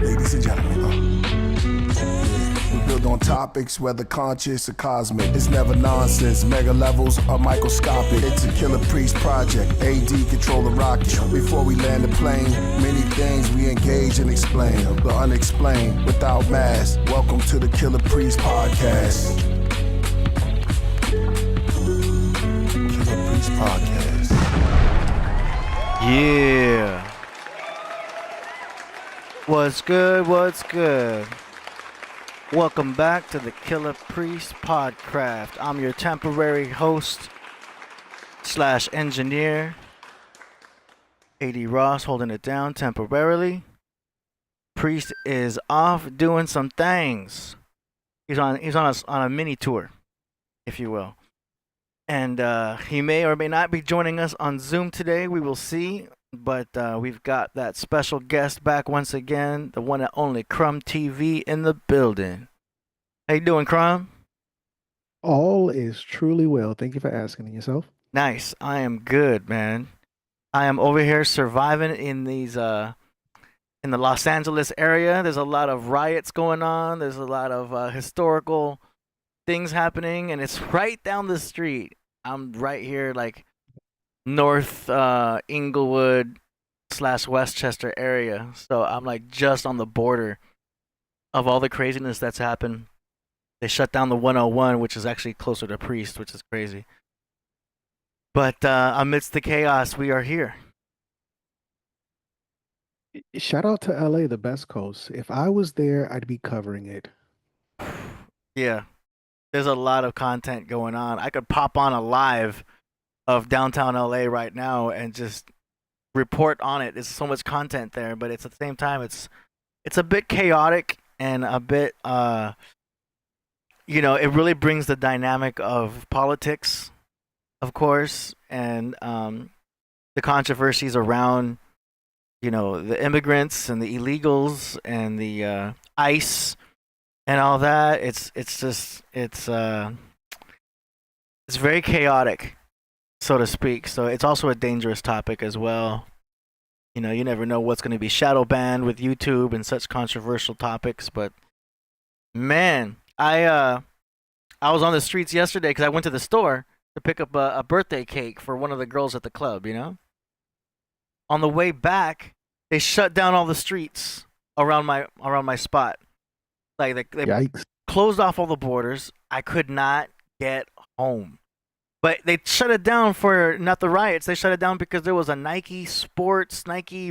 Ladies and gentlemen, we build on topics, whether conscious or cosmic. It's never nonsense, mega levels are microscopic. It's a Killah Priest project, AD control the rocket. Before we land the plane, many things we engage and explain. The unexplained, without mask. Welcome to the Killah Priest podcast. Killah Priest podcast. Yeah. What's good? What's good? Welcome back to the Killah Priest Podcraft. I'm your temporary host / engineer, AD Ross, holding it down temporarily. Priest is off doing some things. He's on a mini tour, if you will. And he may or may not be joining us on Zoom today. We will see. But we've got that special guest back once again, the one and only CrumbTV in the building. How you doing, Crumb? All is truly well. Thank you for asking. And yourself? Nice. I am good, man. I am over here surviving in these in the Los Angeles area. There's a lot of riots going on. There's a lot of historical things happening, and it's right down the street. I'm right here, like North Inglewood / Westchester area. So I'm like just on the border of all the craziness that's happened. They shut down the 101, which is actually closer to Priest, which is crazy. But amidst the chaos, we are here. Shout out to LA, the best coast. If I was there, I'd be covering it. Yeah. There's a lot of content going on. I could pop on a live of downtown LA right now and just report on it. There's so much content there, but it's at the same time it's a bit chaotic and a bit it really brings the dynamic of politics, of course, and the controversies around the immigrants and the illegals and the ICE and all that. It's very chaotic, so to speak. So it's also a dangerous topic as well. You never know what's going to be shadow banned with YouTube and such controversial topics. But man, I was on the streets yesterday because I went to the store to pick up a birthday cake for one of the girls at the club. On the way back, they shut down all the streets around my spot. Like they closed off all the borders. I could not get home. But they shut it down for not the riots. They shut it down because there was a Nike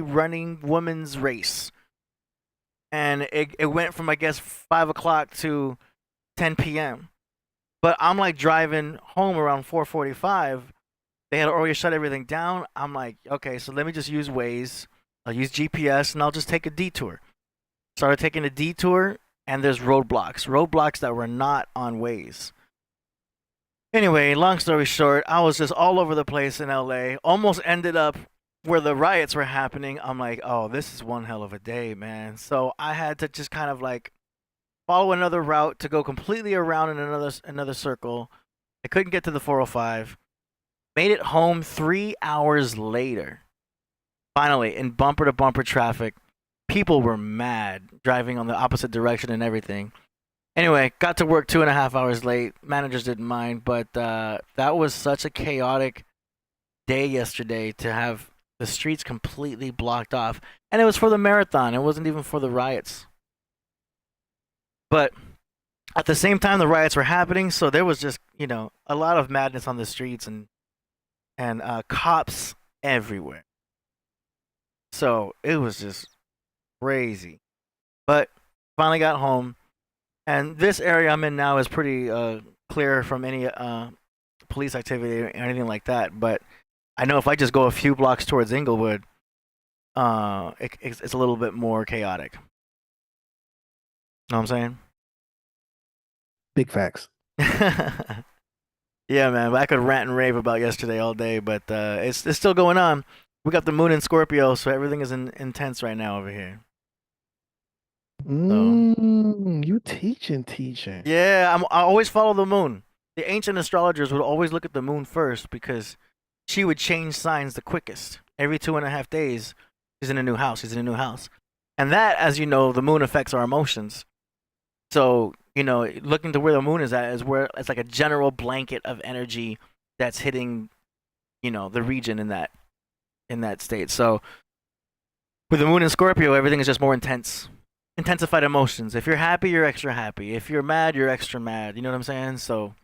running women's race. And it went from, I guess, 5 o'clock to 10 p.m. But I'm like driving home around 4:45. They had already shut everything down. I'm like, okay, so let me just use Waze. I'll use GPS and I'll just take a detour. Started taking a detour and there's roadblocks that were not on Waze. Anyway, long story short, I was just all over the place in LA. Almost ended up where the riots were happening. I'm like, oh, this is one hell of a day, man. So I had to just kind of like follow another route to go completely around in another circle. I couldn't get to the 405. Made it home 3 hours later. Finally, in bumper-to-bumper traffic. People were mad driving on the opposite direction and everything. Anyway, got to work 2.5 hours late. Managers didn't mind, but that was such a chaotic day yesterday to have the streets completely blocked off. And it was for the marathon. It wasn't even for the riots. But at the same time, the riots were happening, so there was just, a lot of madness on the streets and cops everywhere. So it was just crazy. But finally got home. And this area I'm in now is pretty clear from any police activity or anything like that. But I know if I just go a few blocks towards Inglewood, it's a little bit more chaotic. Know what I'm saying? Big facts. Yeah, man. But I could rant and rave about yesterday all day, but it's still going on. We got the moon in Scorpio, so everything is intense right now over here. You teaching. Yeah, I always follow the moon. The ancient astrologers would always look at the moon first because she would change signs the quickest. Every 2.5 days, he's in a new house. And And that, as you know, the moon affects our emotions. So, looking to where the moon is at is where it's like a general blanket of energy that's hitting, the region in that state. So, with the moon in Scorpio, everything is just more intense. Intensified emotions. If you're happy, you're extra happy. If you're mad, you're extra mad. You know what I'm saying? So,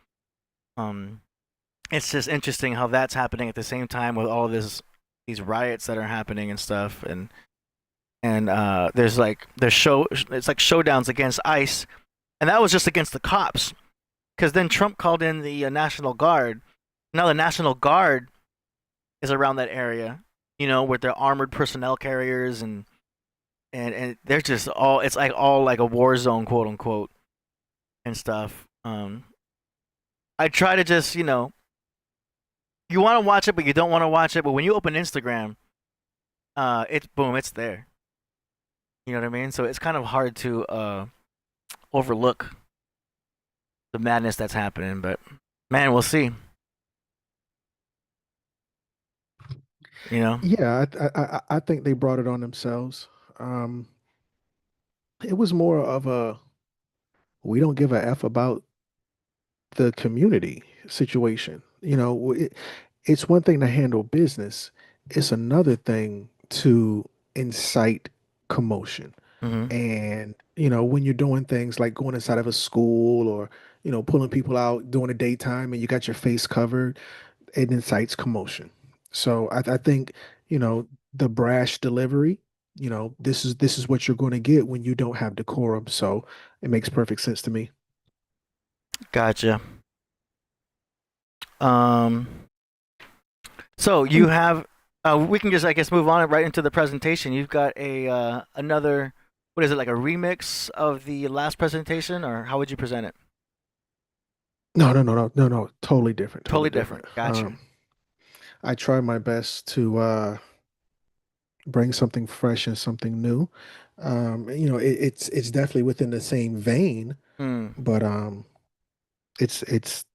um it's just interesting how that's happening at the same time with all of these riots that are happening and stuff, and there's it's like showdowns against ICE, and that was just against the cops, because then Trump called in the National Guard. Now the National Guard is around that area, with their armored personnel carriers, and they're just all, it's like all like a war zone, quote unquote, and stuff. I try to just, you want to watch it, but you don't want to watch it. But when you open Instagram, it's boom, it's there. You know what I mean? So it's kind of hard to overlook the madness that's happening. But man, we'll see. You know? Yeah, I think they brought it on themselves. Um, it was more of a we don't give a F about the community situation. It's one thing to handle business, it's another thing to incite commotion. Hmm. And, when you're doing things like going inside of a school or, pulling people out during the daytime and you got your face covered, it incites commotion. So I think, the brash delivery, this is what you're going to get when you don't have decorum. So it makes perfect sense to me. Gotcha. Um. So you have. We can just, I guess, move on right into the presentation. You've got a another. What is it, like a remix of the last presentation, or how would you present it? No, no, no, no, no, no. Totally different. Totally Totally different. different. Gotcha. I try my best to bring something fresh and something new. It's definitely within the same vein, Hmm. but it's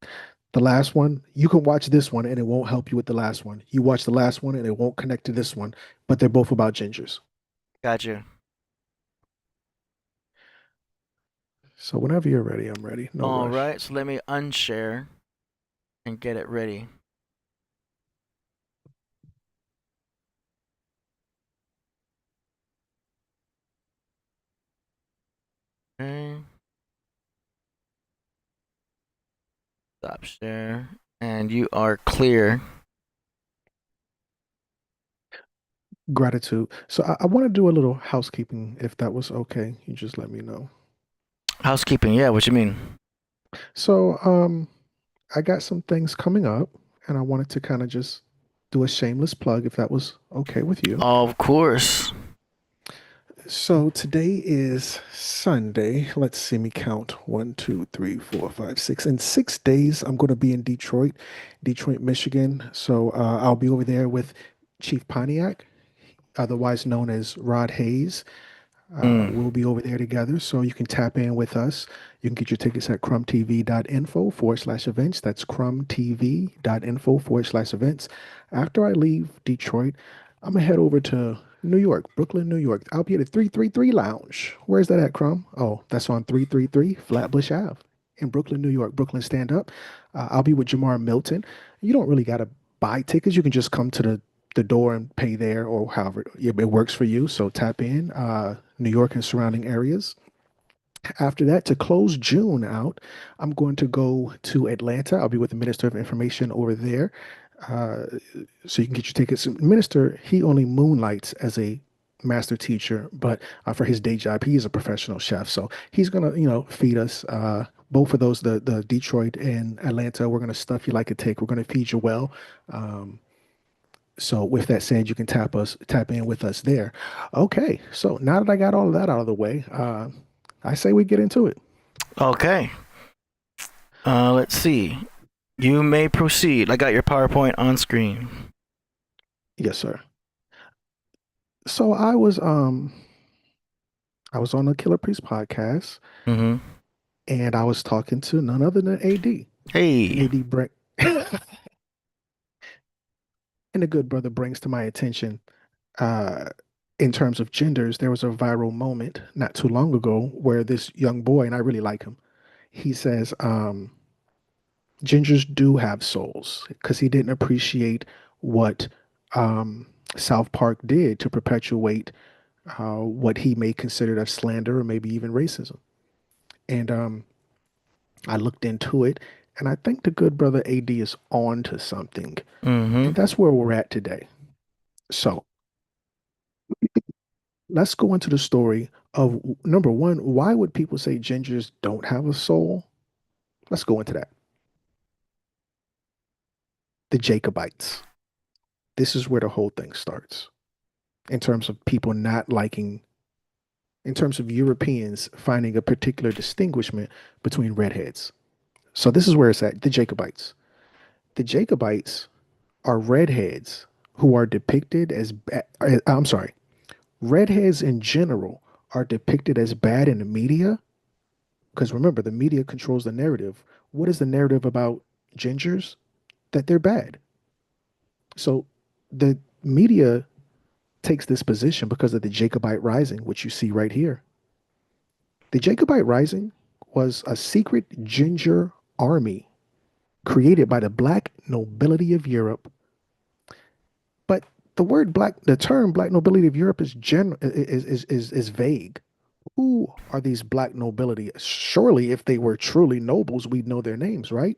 the last one. You can watch this one and it won't help you with the last one. You watch the last one and it won't connect to this one, but they're both about gingers. Gotcha. So whenever you're ready, I'm ready. No All rush. right. So let me unshare and get it ready. Okay. Stop share. And you are clear. Gratitude. So I want to do a little housekeeping if that was okay. You just let me know. Housekeeping. Yeah. What you mean? So I got some things coming up, and I wanted to kind of just do a shameless plug if that was okay with you. Of course. So today is Sunday. Let's see me count. 1, 2, 3, 4, 5, 6. In 6 days, I'm going to be in Detroit, Michigan. So I'll be over there with Chief Pontiac, otherwise known as Rod Hayes. Mm. We'll be over there together, so you can tap in with us. You can get your tickets at crumbtv.info/events. That's crumbtv.info/events. After I leave Detroit, I'm gonna head over to New York, Brooklyn, New York. I'll be at the 333 Lounge. Where's that at, Crumb? Oh, that's on 333 Flatbush Ave in Brooklyn, New York. Brooklyn Stand Up. I'll be with Jamar Milton. You don't really gotta buy tickets. You can just come to the door and pay there or however it works for you. So tap in, New York and surrounding areas. After that, to close June out, I'm going to go to Atlanta. I'll be with the Minister of Information over there. Uh, so you can get your tickets. Minister, he only moonlights as a master teacher, but for his day job, he is a professional chef. So he's gonna, feed us. Both of those, the Detroit and Atlanta, we're gonna stuff you like a tick. We're gonna feed you well. Um, so with that said, you can tap in with us there. Okay, so now that I got all of that out of the way, I say we get into it. Okay. Let's see. You may proceed. I got your PowerPoint on screen. Yes, sir. So I was on the Killah Priest podcast Mm-hmm. and I was talking to none other than AD. Hey. AD bring and the good brother brings to my attention uh in terms of genders, there was a viral moment not too long ago where this young boy, and I really like him, he says, gingers do have souls because he didn't appreciate what um, South Park did to perpetuate what he may consider as slander or maybe even racism. And I looked into it, and I think the good brother AD is on to something. Mm-hmm. And that's where we're at today. So let's go into the story of number one, why would people say gingers don't have a soul? Let's go into that. The Jacobites. This is where the whole thing starts in terms of people not liking, in terms of Europeans finding a particular distinguishment between redheads. So this is where it's at. The Jacobites. The Jacobites are redheads who are depicted as, I'm sorry, redheads in general are depicted as bad in the media. Because remember, the media controls the narrative. What is the narrative about gingers? That they're bad. So the media takes this position because of the Jacobite Rising, which you see right here. The Jacobite Rising was a secret ginger army created by the black nobility of Europe. But the term black nobility of Europe is vague. Who are these black nobility? Surely, if they were truly nobles, we'd know their names, right?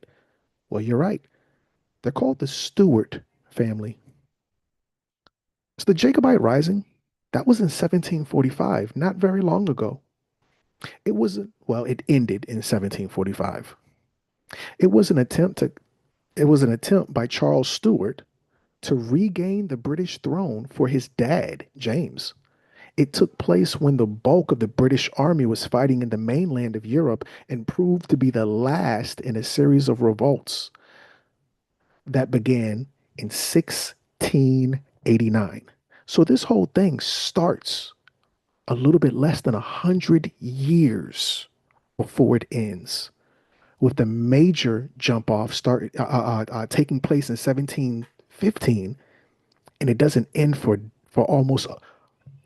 Well, you're right. They're called the Stewart family. So the Jacobite Rising, that was in 1745, not very long ago. It ended in 1745. It was an attempt to, it was an attempt by Charles Stewart to regain the British throne for his dad, James. It took place when the bulk of the British army was fighting in the mainland of Europe and proved to be the last in a series of revolts that began in 1689. So this whole thing starts a little bit less than 100 years before it ends, with the major jump off taking place in 1715, and it doesn't end for almost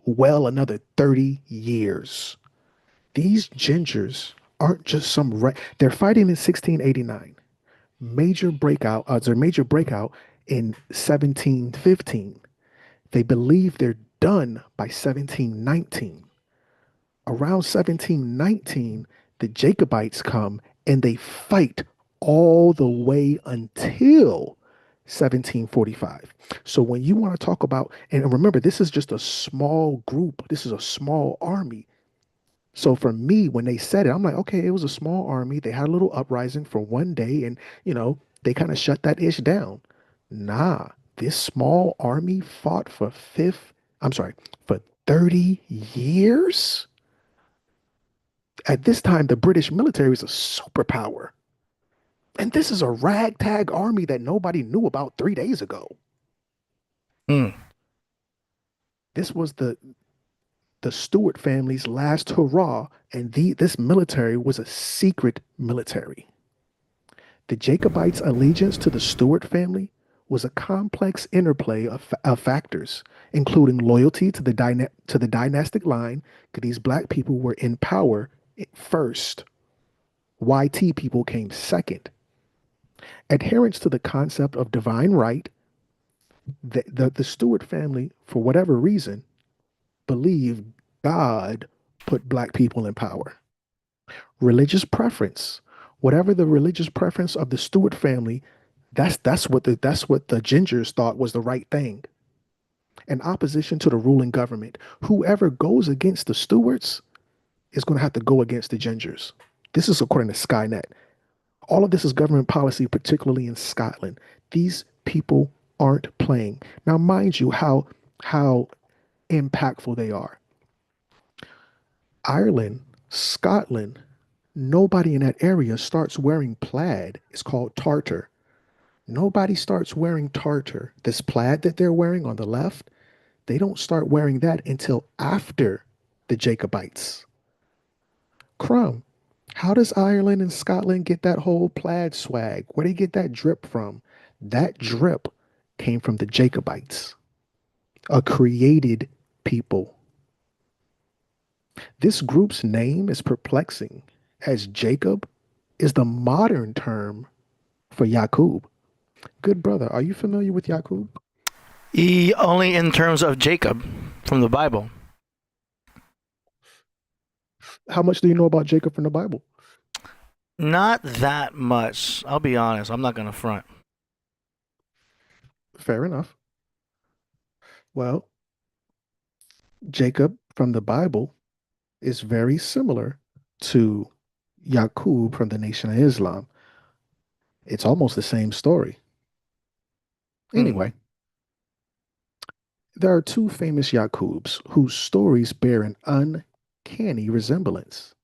another 30 years. These gingers aren't just they're fighting in 1689. Their major breakout in 1715. They believe they're done by 1719. Around 1719, the Jacobites come and they fight all the way until 1745. So when you want to talk about, and remember, this is just a small group, this is a small army. So for me, when they said it, I'm like, okay, it was a small army. They had a little uprising for one day and, they kind of shut that ish down. Nah, this small army fought for 30 years. At this time, the British military was a superpower. And this is a ragtag army that nobody knew about 3 days ago. Mm. This was the Stewart family's last hurrah, and this military was a secret military. The Jacobites' allegiance to the Stewart family was a complex interplay of factors, including loyalty to the dynastic line, because these black people were in power first. YT people came second. Adherence to the concept of divine right. The Stewart family, for whatever reason, believed God put black people in power. Religious preference. Whatever the religious preference of the Stewart family, that's what the Gingers thought was the right thing. In opposition to the ruling government, whoever goes against the Stewarts is going to have to go against the Gingers. This is according to Skynet. All of this is government policy, particularly in Scotland. These people aren't playing. Now, mind you, how impactful they are. Ireland, Scotland, nobody in that area starts wearing plaid. It's called tartar. Nobody starts wearing tartar. This plaid that they're wearing on the left, they don't start wearing that until after the Jacobites. Crumb, how does Ireland and Scotland get that whole plaid swag? Where do they get that drip from? That drip came from the Jacobites, a created people. This group's name is perplexing, as Jacob is the modern term for Yakob. Good brother, are you familiar with Yakob? Only in terms of Jacob from the Bible. How much do you know about Jacob from the Bible? Not that much. I'll be honest. I'm not gonna front. Fair enough. Well, Jacob from the Bible is very similar to Yaqub from the Nation of Islam. It's almost the same story. Hmm. Anyway, there are two famous Yaqubs whose stories bear an uncanny resemblance.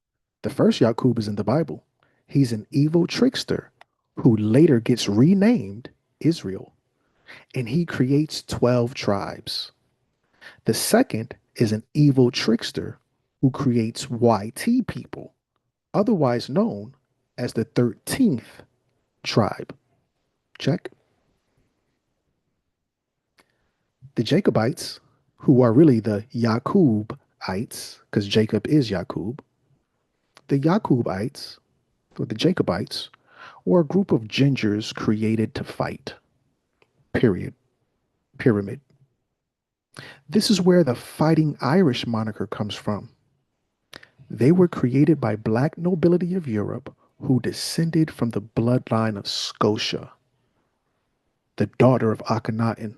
The first Yaqub is in the Bible. He's an evil trickster who later gets renamed Israel, and he creates 12 tribes. The second is an evil trickster who creates YT people, otherwise known as the 13th tribe. Check. The Jacobites, who are really the Yakubites, because Jacob is Yakub, the Yakubites, or the Jacobites, were a group of gingers created to fight. Period. Pyramid. This is where the Fighting Irish moniker comes from. They were created by black nobility of Europe who descended from the bloodline of Scotia, the daughter of Akhenaten.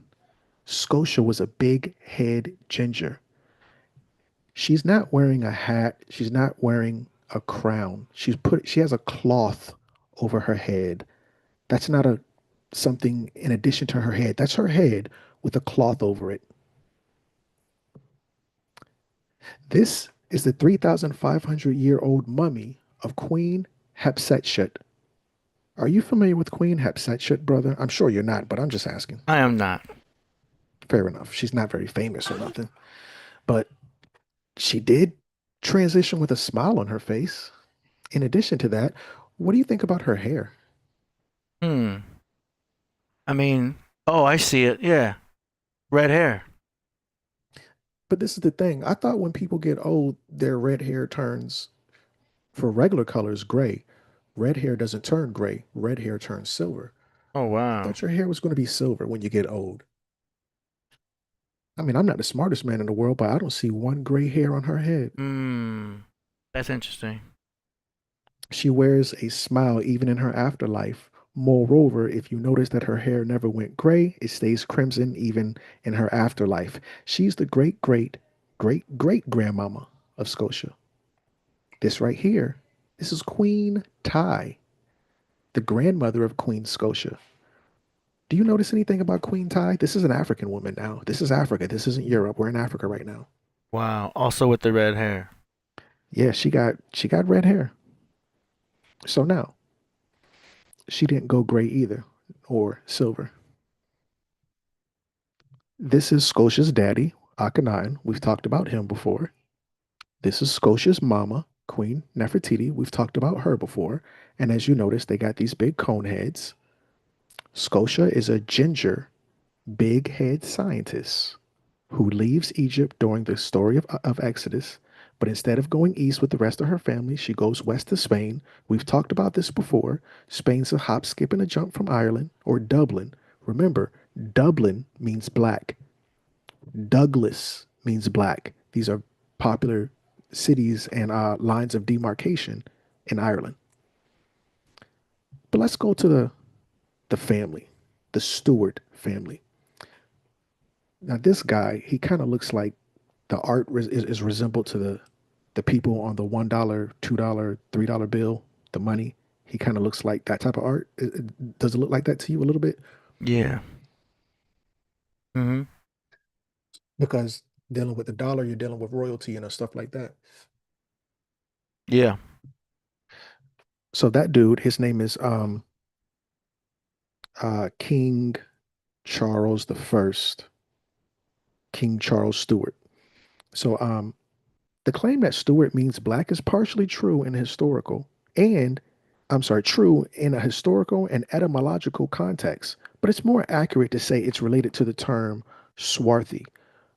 Scotia was a big head ginger. She's not wearing a hat. She's not wearing a crown. She has a cloth over her head. That's not a something in addition to her head. That's her head with a cloth over it. This is the 3,500-year-old mummy of Queen Hatshepsut. Are you familiar with Queen Hatshepsut, brother? I'm sure you're not, but I'm just asking. I am not. Fair enough. She's not very famous or nothing, but she did transition with a smile on her face. In addition to that, what do you think about her hair? Hmm. I mean, oh, I see it. Yeah, red hair. But this is the thing. I thought when people get old, their red hair turns for regular colors gray. Red hair doesn't turn gray. Red hair turns silver. Oh I wow. thought your hair was going to be silver when you get old. I mean, I'm not the smartest man in the world, but I don't see one gray hair on her head. Hmm. That's interesting. She wears a smile even in her afterlife. Moreover, if you notice that her hair never went gray, it stays crimson even in her afterlife. She's the great, great, great, great grandmama of Scotia. This right here, this is Queen Ty, the grandmother of Queen Scotia. Do you notice anything about Queen Ty? This is an African woman now. This is Africa. This isn't Europe. We're in Africa right now. Wow. Also with the red hair. Yeah, she got red hair. So now, she didn't go gray either or silver. This is Scotia's daddy, Akhenaten. We've talked about him before. This is Scotia's mama, Queen Nefertiti. We've talked about her before. And as you notice, they got these big cone heads. Scotia is a ginger, big head scientist who leaves Egypt during the story of Exodus. But instead of going east with the rest of her family, she goes west to Spain. We've talked about this before. Spain's a hop, skip, and a jump from Ireland or Dublin. Remember, Dublin means black. Douglas means black. These are popular cities and lines of demarcation in Ireland. But let's go to the family, the Stewart family. Now, this guy, he kind of looks like the art is resembled to the people on the $1, $2, $3 bill, the money. He kind of looks like that type of art. Does it look like that to you a little bit? Yeah. Mm-hmm. Because dealing with the dollar, you're dealing with royalty and stuff like that. Yeah. So that dude, his name is King Charles the First, King Charles Stewart. So the claim that Stewart means black is partially true in historical and I'm sorry, true in a historical and etymological context, but it's more accurate to say it's related to the term swarthy,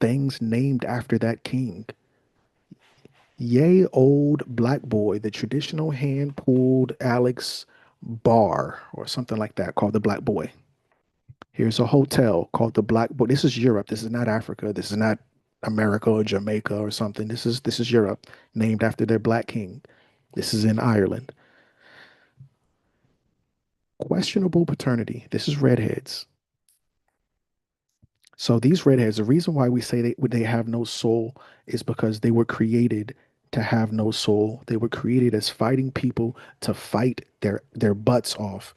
things named after that king. Yay, old black boy, the traditional hand pulled Alex bar or something like that called the Black Boy. Here's a hotel called the Black Boy. This is Europe. This is not Africa. This is not America or Jamaica or something. This is Europe, named after their black king. This is in Ireland. Questionable paternity. This is redheads. So these redheads, the reason why we say they have no soul is because they were created to have no soul. They were created as fighting people to fight their butts off.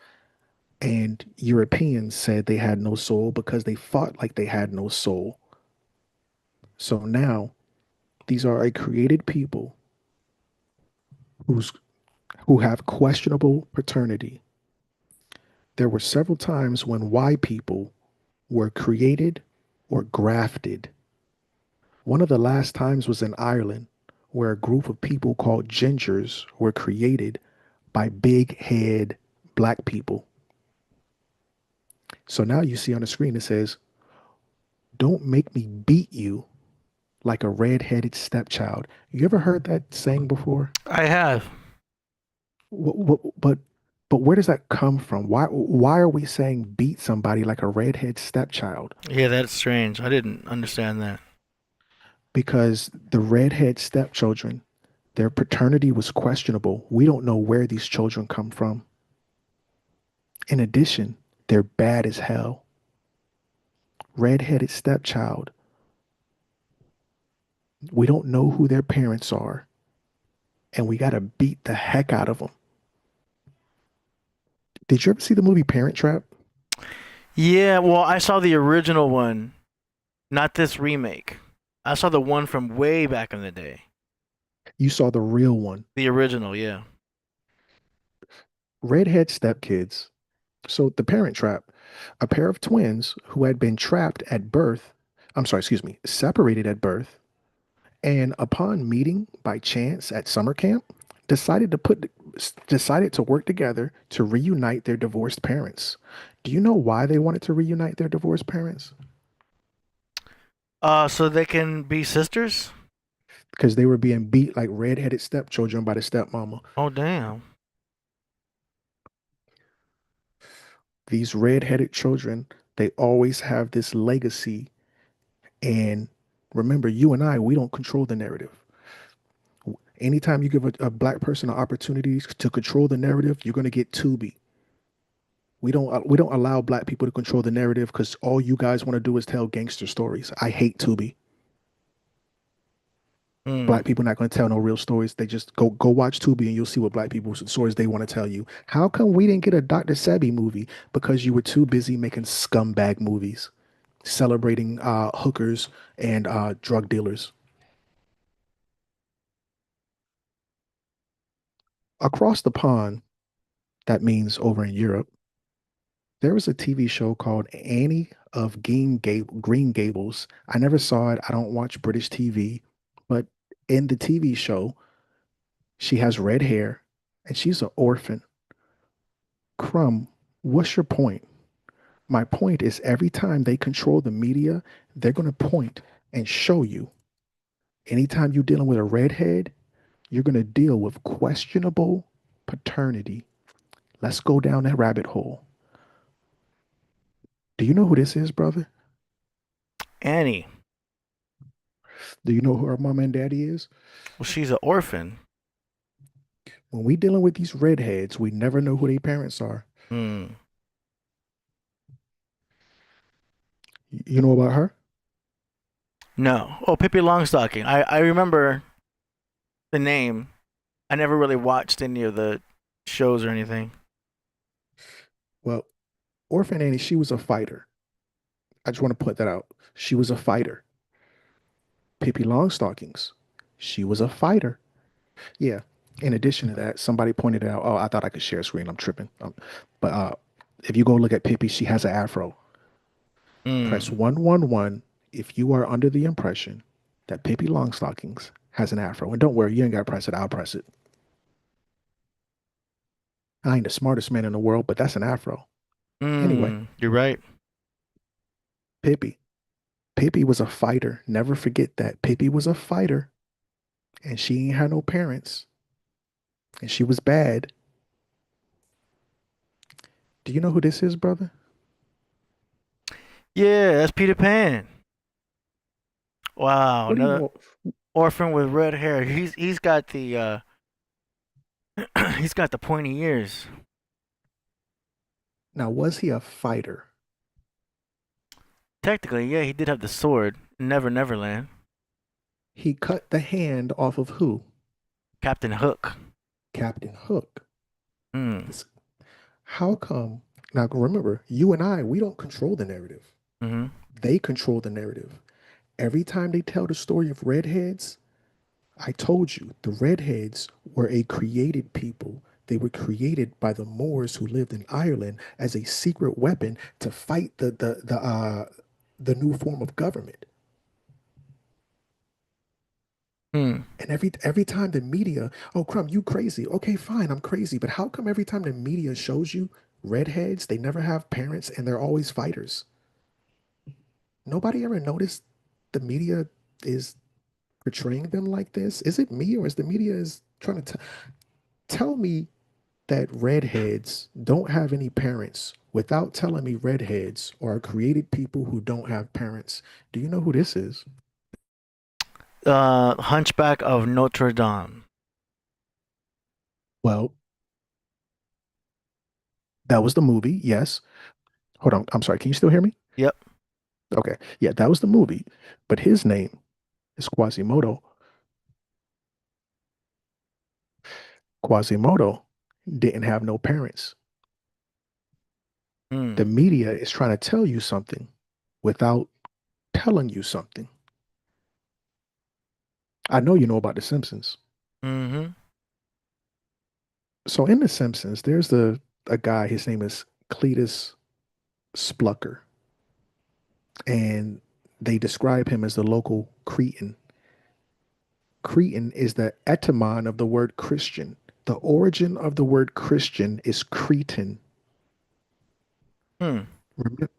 And Europeans said they had no soul because they fought like they had no soul. So now these are a created people who's who have questionable paternity. There were several times when white people were created or grafted. One of the last times was in Ireland, where a group of people called gingers were created by big head black people. So now you see on the screen it says, "Don't make me beat you like a red-headed stepchild." You ever heard that saying before? I have. But where does that come from? Why are we saying beat somebody like a redhead stepchild? Yeah, that's strange. I didn't understand that. Because the redhead stepchildren, their paternity was questionable. We don't know where these children come from. In addition, they're bad as hell. Redheaded stepchild. We don't know who their parents are, and we got to beat the heck out of them. Did you ever see the movie Parent Trap? Yeah, well, I saw the original one, not this remake. I saw the one from way back in the day. You saw the real one. The original, yeah. Redhead stepkids. So the Parent Trap, a pair of twins who had been trapped at birth, I'm sorry, excuse me, separated at birth, and upon meeting by chance at summer camp, decided to work together to reunite their divorced parents. Do you know why they wanted to reunite their divorced parents? So they can be sisters? Because they were being beat like redheaded stepchildren by the stepmama. Oh, damn. These redheaded children, they always have this legacy. And remember, you and I, we don't control the narrative. Anytime you give a black person an opportunity to control the narrative, you're going to get Tubi. We don't allow black people to control the narrative because all you guys want to do is tell gangster stories. I hate Tubi. Hmm. Black people not going to tell no real stories. They just go watch Tubi and you'll see what black people's stories they want to tell you. How come we didn't get a Dr. Sebi movie? Because you were too busy making scumbag movies, celebrating hookers and drug dealers. Across the pond, that means over in Europe, there was a TV show called Annie of Green Gables. I never saw it. I don't watch British TV, but in the TV show, she has red hair and she's an orphan. Crumb, what's your point? My point is every time they control the media, they're going to point and show you. Anytime you're dealing with a redhead, you're going to deal with questionable paternity. Let's go down that rabbit hole. Do you know who this is, brother? Annie. Do you know who her mom and daddy is? Well, she's an orphan. When we dealing with these redheads, we never know who their parents are. Hmm. You know about her? No. Oh, Pippi Longstocking. I remember the name. I never really watched any of the shows or anything. Well, Orphan Annie, she was a fighter. I just want to put that out. She was a fighter. Pippi Longstockings, she was a fighter. Yeah. In addition to that, somebody pointed out, oh, I thought I could share screen. I'm tripping. But if you go look at Pippi, she has an afro. Press Hmm. 111 if you are under the impression that Pippi Longstockings has an afro. And don't worry, you ain't got to press it. I'll press it. I ain't the smartest man in the world, but that's an afro. Anyway, Hmm. You're right. Pippi. Pippy was a fighter. Never forget that. Pippy was a fighter, and she ain't had no parents, and she was bad. Do you know who this is, brother? Yeah, that's Peter Pan. Wow, What do you another know? orphan with red hair. He's got the he's got the pointy ears. Now, was he a fighter? Technically, yeah, he did have the sword. Never Neverland. He cut the hand off of who? Captain Hook. Captain Hook. Mm. This- How come? Now, remember, you and I, we don't control the narrative. Mm-hmm. They control the narrative. Every time they tell the story of redheads, I told you the redheads were a created people. They were created by the Moors who lived in Ireland as a secret weapon to fight the new form of government. Hmm. And every time the media, oh Crumb, you crazy. Okay, fine, I'm crazy. But how come every time the media shows you redheads, they never have parents and they're always fighters? Nobody ever noticed the media is portraying them like this? Is it me or is the media is trying to tell me that redheads don't have any parents without telling me redheads are created people who don't have parents? Do you know who this is? Hunchback of Notre Dame. Well, that was the movie. Yes. Hold on. I'm sorry. Can you still hear me? Yep. Okay. Yeah, that was the movie. But his name is Quasimodo. Quasimodo didn't have no parents. Hmm. The media is trying to tell you something without telling you something. I know you know about The Simpsons. Mm-hmm. So in The Simpsons, there's a guy, his name is Cletus Splucker, and they describe him as the local Cretan. Cretan is the etymon of the word Christian. The origin of the word Christian is Cretan. Hmm.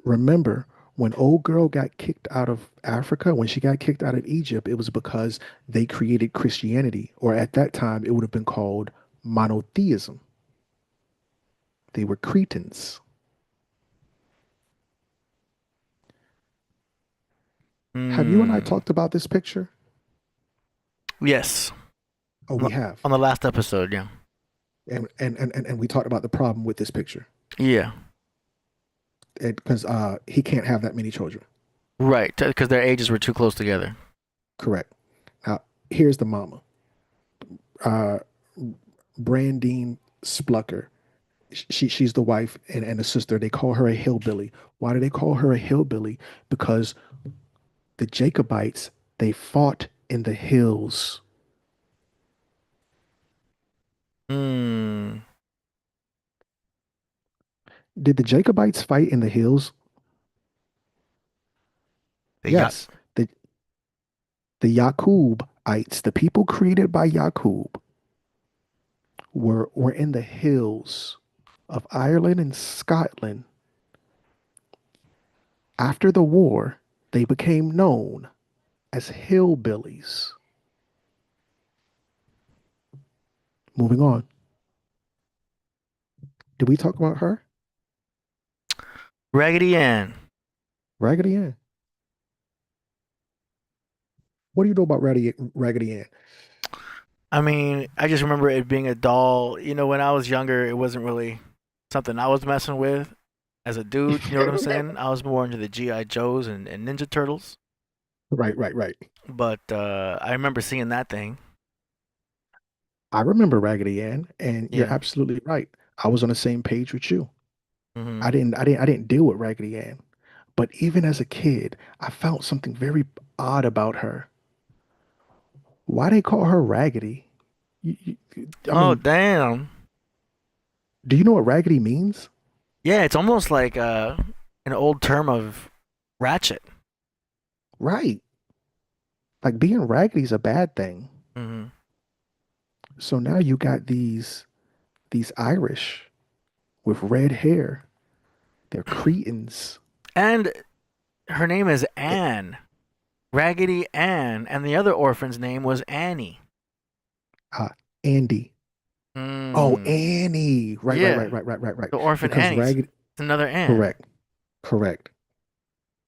Remember, when old girl got kicked out of Africa, when she got kicked out of Egypt, it was because they created Christianity, or at that time, it would have been called monotheism. They were Cretans. Have you and I Hmm. talked about this picture? Yes. Oh, we have. On the last episode, yeah. And we talked about the problem with this picture. Yeah. Because he can't have that many children. Right. Because their ages were too close together. Correct. Now, here's the mama. Uh, Brandine Splucker. She's the wife and the sister. They call her a hillbilly. Why do they call her a hillbilly? Because the Jacobites, they fought in the hills. Hmm. Did the Jacobites fight in the hills? The yacht. Yes. The Yakobites, the people created by Yakob, were in the hills of Ireland and Scotland. After the war, they became known as hillbillies. Moving on. Did we talk about her? Raggedy Ann. Raggedy Ann. What do you know about Raggedy Ann? I mean, I just remember it being a doll. You know, when I was younger, it wasn't really something I was messing with as a dude. You know what I'm saying? I was more into the GI Joes and Ninja Turtles. Right, right, right. But I remember seeing that thing. I remember Raggedy Ann, and you're Yeah. absolutely right. I was on the same page with you. Hmm. I didn't deal with Raggedy Ann, but even as a kid, I found something very odd about her. Why they call her Raggedy? I Oh mean, damn. do you know what Raggedy means? Yeah, it's almost like an old term of ratchet. Right. Like being raggedy is a bad thing. Hmm. So now you got these Irish with red hair. They're Cretans. And Her name is Eh, Anne. Raggedy Ann, and the other orphan's name was Annie. Uh, Andy. Oh, Hmm. Annie. Right, right, right, Yeah, right, right, right, right. the orphan Because Annie's. Raggedy, It's another Ann. correct, correct.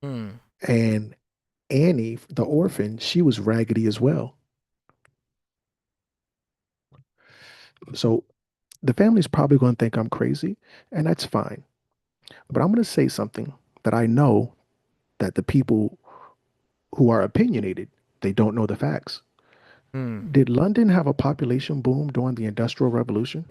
Hmm. And Annie, the orphan, she was raggedy as well. So the family's probably going to think I'm crazy, and that's fine. But I'm going to say something that I know that the people who are opinionated, they don't know the facts. Hmm. Did London have a population boom during the Industrial Revolution?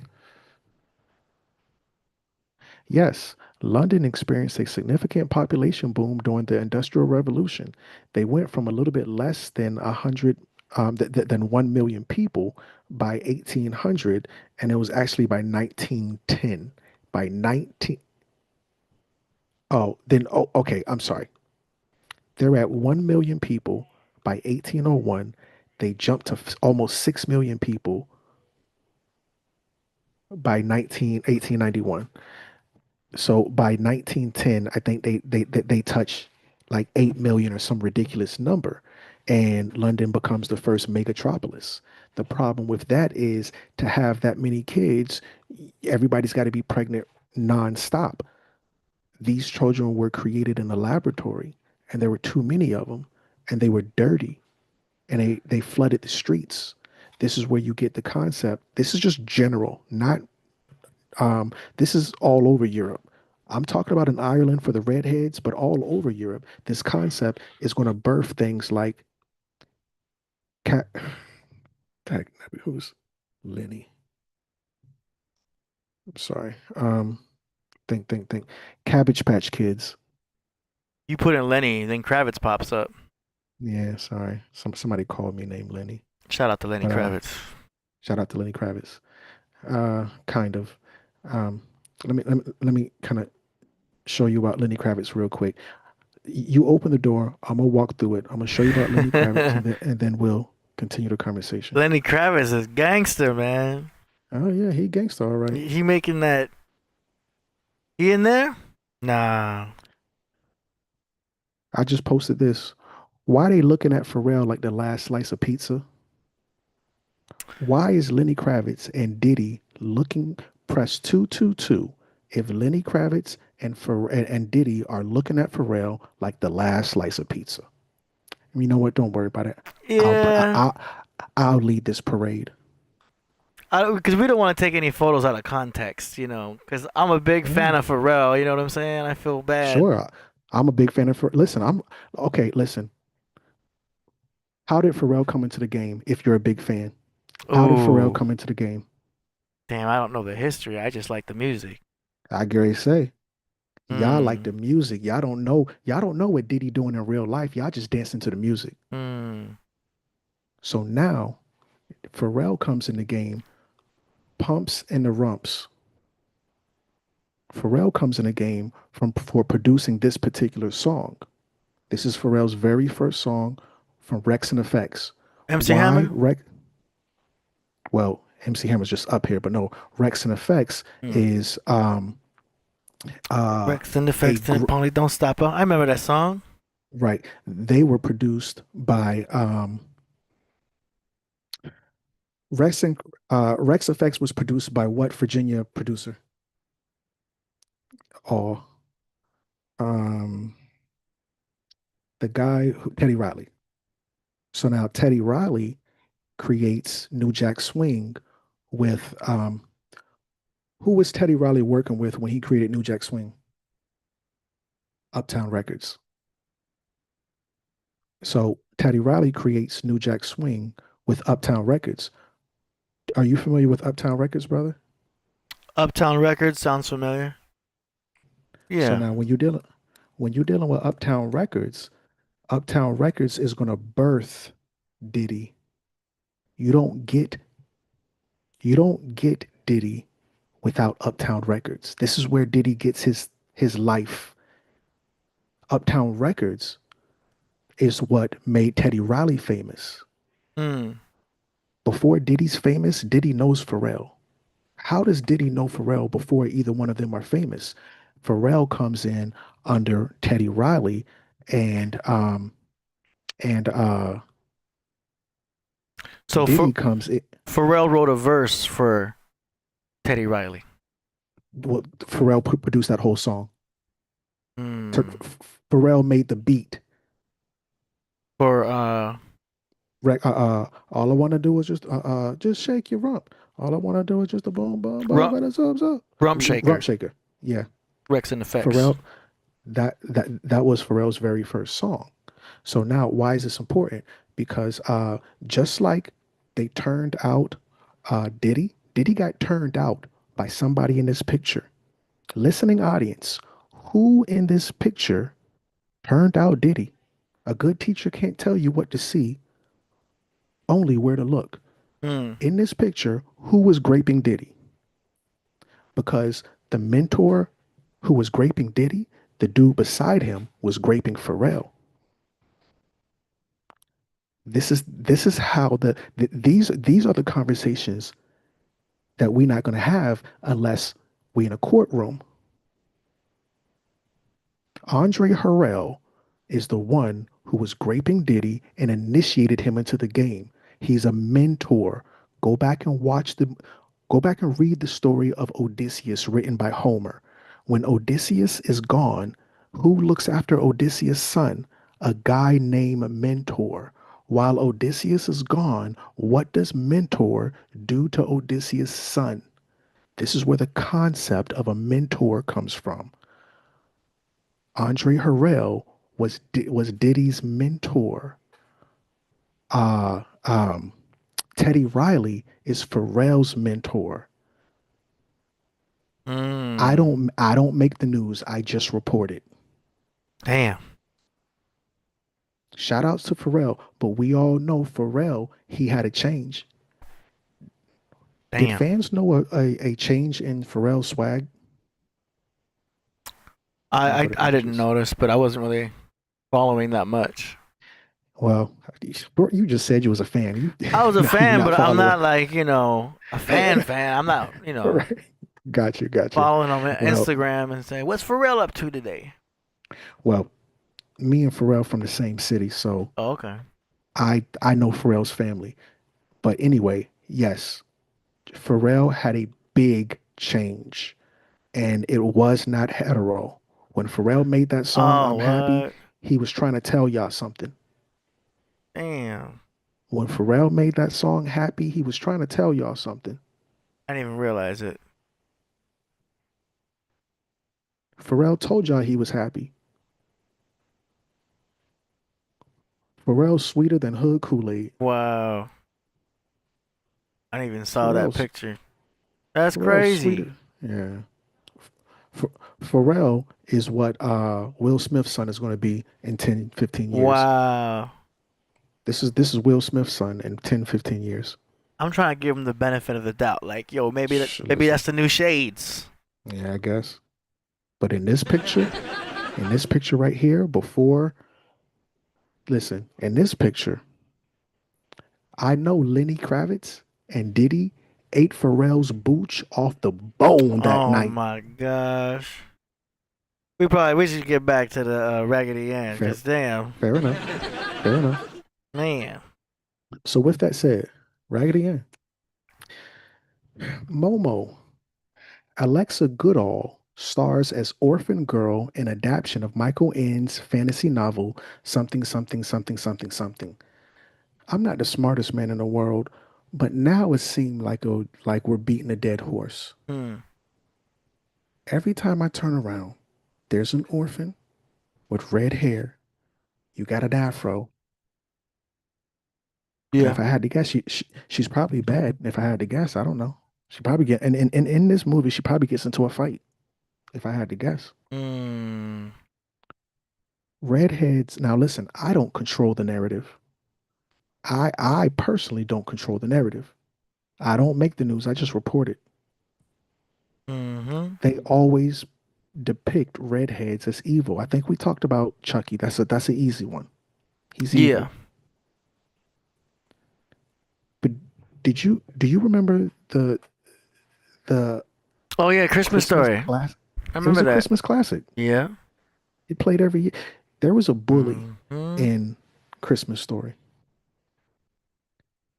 Yes, London experienced a significant population boom during the Industrial Revolution. They went from a little bit less than 100, than 1 million people by 1800, and it was actually by 1910. By 19, oh, then, oh, okay, I'm sorry. They're at 1 million people by 1801. They jumped to almost 6 million people by 1891. So by 1910, I think they touch like 8 million or some ridiculous number, and London becomes the first megatropolis. The problem with that is to have that many kids, everybody's got to be pregnant nonstop. These children were created in a laboratory, and there were too many of them, and they were dirty, and they flooded the streets. This is where you get the concept. This is just general, not this is all over Europe. I'm talking about in Ireland for the redheads, but all over Europe, this concept is going to birth things like cat. Who's Lenny? I'm sorry. Think. Cabbage Patch Kids. You put in Lenny, then Kravitz pops up. Yeah, sorry. Somebody called me named Lenny, Shout out to Lenny but Kravitz. shout out to Lenny Kravitz. Kind of. Um, let me kind of show you about Lenny Kravitz real quick. You open the door. I'm gonna walk through it. I'm gonna show you about Lenny Kravitz, and then we'll continue the conversation. Lenny Kravitz is gangster, man. Oh yeah, he gangsta, all right. He making that. He in there? Nah. I just posted this. Why they looking at Pharrell like the last slice of pizza? Why is Lenny Kravitz and Diddy looking press 222 if Lenny Kravitz and Diddy are looking at Pharrell like the last slice of pizza? You know what? Don't worry about it. I'll Yeah. I'll, I'll lead this parade. Because we don't want to take any photos out of context, you know. Because I'm a big fan Yeah, of Pharrell. You know what I'm saying? I feel bad. sure. I'm a big fan of. Listen, I'm okay. Listen, how did Pharrell come into the game? If you're a big fan, how did Pharrell Ooh, come into the game? damn! I don't know the history. I just like the music. I Gary say, y'all like the Hmm. music. Y'all don't know. Y'all don't know what Diddy doing in real life. Y'all just dancing to the music. Hmm. So now Pharrell comes in the game, pumps and the rumps. Pharrell comes in the game for producing this particular song. This is Pharrell's very first song from Rex and Effects. MC Why Hammer. Rex? Well, MC Hammer's just up here, but no, Rex and Effects Hmm. is uh Rex and the a Effects and Polly Don't Stop Her. I remember that song. right. They were produced by Rex Effects was produced by what Virginia producer? Or um the guy Teddy Riley. So now Teddy Riley creates New Jack Swing with who was Teddy Riley working with when he created New Jack Swing? Uptown Records. So Teddy Riley creates New Jack Swing with Uptown Records. Are you familiar with Uptown Records, brother? Uptown Records sounds familiar. So Yeah. now when you're dealing with Uptown Records is gonna birth Diddy. You don't get you don't get Diddy without Uptown Records. This is where Diddy gets his life. Uptown Records is what made Teddy Riley famous. Hmm. Before Diddy's famous, Diddy knows Pharrell. How does Diddy know Pharrell before either one of them are famous? Pharrell comes in under Teddy Riley, and and So Diddy comes in. Pharrell wrote a verse for Teddy Riley. Well, Pharrell produced that whole song. Hmm. Pharrell made the beat. For All I want to do is just shake your rump. All I want to do is just a boom, boom, boom, Rump, and a zub, zub. Rump Rump Shaker, shaker. Yeah, Rex and Effects. Pharrell. That was Pharrell's very first song. So now, why is this important? Because just like they turned out Diddy got turned out by somebody in this picture. Listening audience, who in this picture turned out Diddy? A good teacher can't tell you what to see, only where to look. Hmm. In this picture, who was graping Diddy? Because the mentor who was graping Diddy, the dude beside him was graping Pharrell. This is how these are the conversations that we're not going to have unless we in a courtroom. Andre Harrell is the one who was graping Diddy and initiated him into the game. He's a mentor. Go back and go back and read the story of Odysseus written by Homer. When Odysseus is gone, who looks after Odysseus' son? A guy named Mentor. While Odysseus is gone, what does Mentor do to Odysseus' son? This is where the concept of a mentor comes from. Andre Harrell was Diddy's mentor. Uh, um, Teddy Riley is Pharrell's mentor. I don't make the news. I just report it. Damn. Shout outs to Pharrell, but we all know Pharrell, he had a change. Did Damn. fans know a change in Pharrell's swag? I didn't notice, but I wasn't really following that much. Well, you just said you was a fan. I was a Now you're fan, not but I'm following. not like, a fan. I'm not, Right. Gotcha. following on Well, Instagram and saying, what's Pharrell up to today? well, me and Pharrell from the same city, so Oh, okay. I know Pharrell's family. But anyway, yes, Pharrell had a big change, and it was not hetero. When Pharrell made that song, Oh, I'm happy, what? he was trying to tell y'all something. Damn. When Pharrell made that song, Happy, he was trying to tell y'all something. I didn't even realize it. Pharrell told y'all he was happy. Pharrell's sweeter than hood Kool-Aid. Wow. I didn't even saw that Pharrell's picture. That's Pharrell's crazy. sweeter. Yeah. Pharrell is what Will Smith's son is going to be in 10, 15 years. Wow. This is Will Smith's son in 10, 15 years. I'm trying to give him the benefit of the doubt. Like, yo, maybe Listen. that's the new Shades. Yeah, I guess. But in this picture right here, in this picture, I know Lenny Kravitz and Diddy ate Pharrell's booch off the bone that Oh night. my gosh. We should get back to the Raggedy Ann, Fair. cause damn, Fair enough. man. So with that said, Raggedy Ann. Momo. Alexa Goodall stars as orphan girl in adaptation of Michael End's fantasy novel Something Something Something Something Something. I'm not the smartest man in the world, but now it seemed like we're beating a dead horse. Every time I turn around, there's an orphan with red hair. You got an afro. And if I had to guess, she's probably bad. If I had to guess, I don't know. She probably get and in this movie, she probably gets into a fight. If I had to guess. Redheads. Now listen, I don't control the narrative. I personally don't control the narrative. I don't make the news. I just report it. They always depict redheads as evil. I think we talked about Chucky. That's an easy one. He's evil. Yeah. But do you remember the Oh yeah, Christmas Story. class? I It was remember a that. Christmas classic. Yeah. It played every year. There was a bully Mm-hmm. in Christmas Story.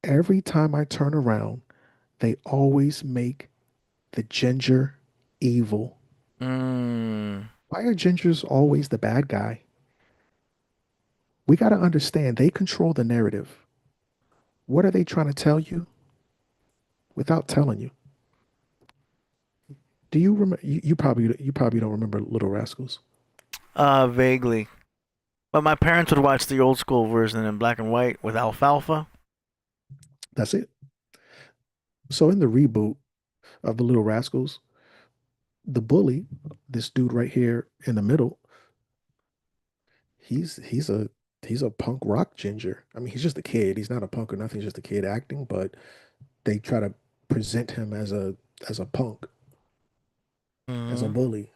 Every time I turn around, they always make the ginger evil. Mm. Why are gingers always the bad guy? We got to understand they control the narrative. What are they trying to tell you without telling you? Do you remember? You probably don't remember Little Rascals. Vaguely. But my parents would watch the old school version in black and white with alfalfa. That's it. So in the reboot of the Little Rascals, the bully, this dude right here in the middle, he's he's a punk rock ginger. I mean, he's just a kid. He's not a punk or nothing. He's just a kid acting, but they try to present him as a punk, as a Mm-hmm. bully.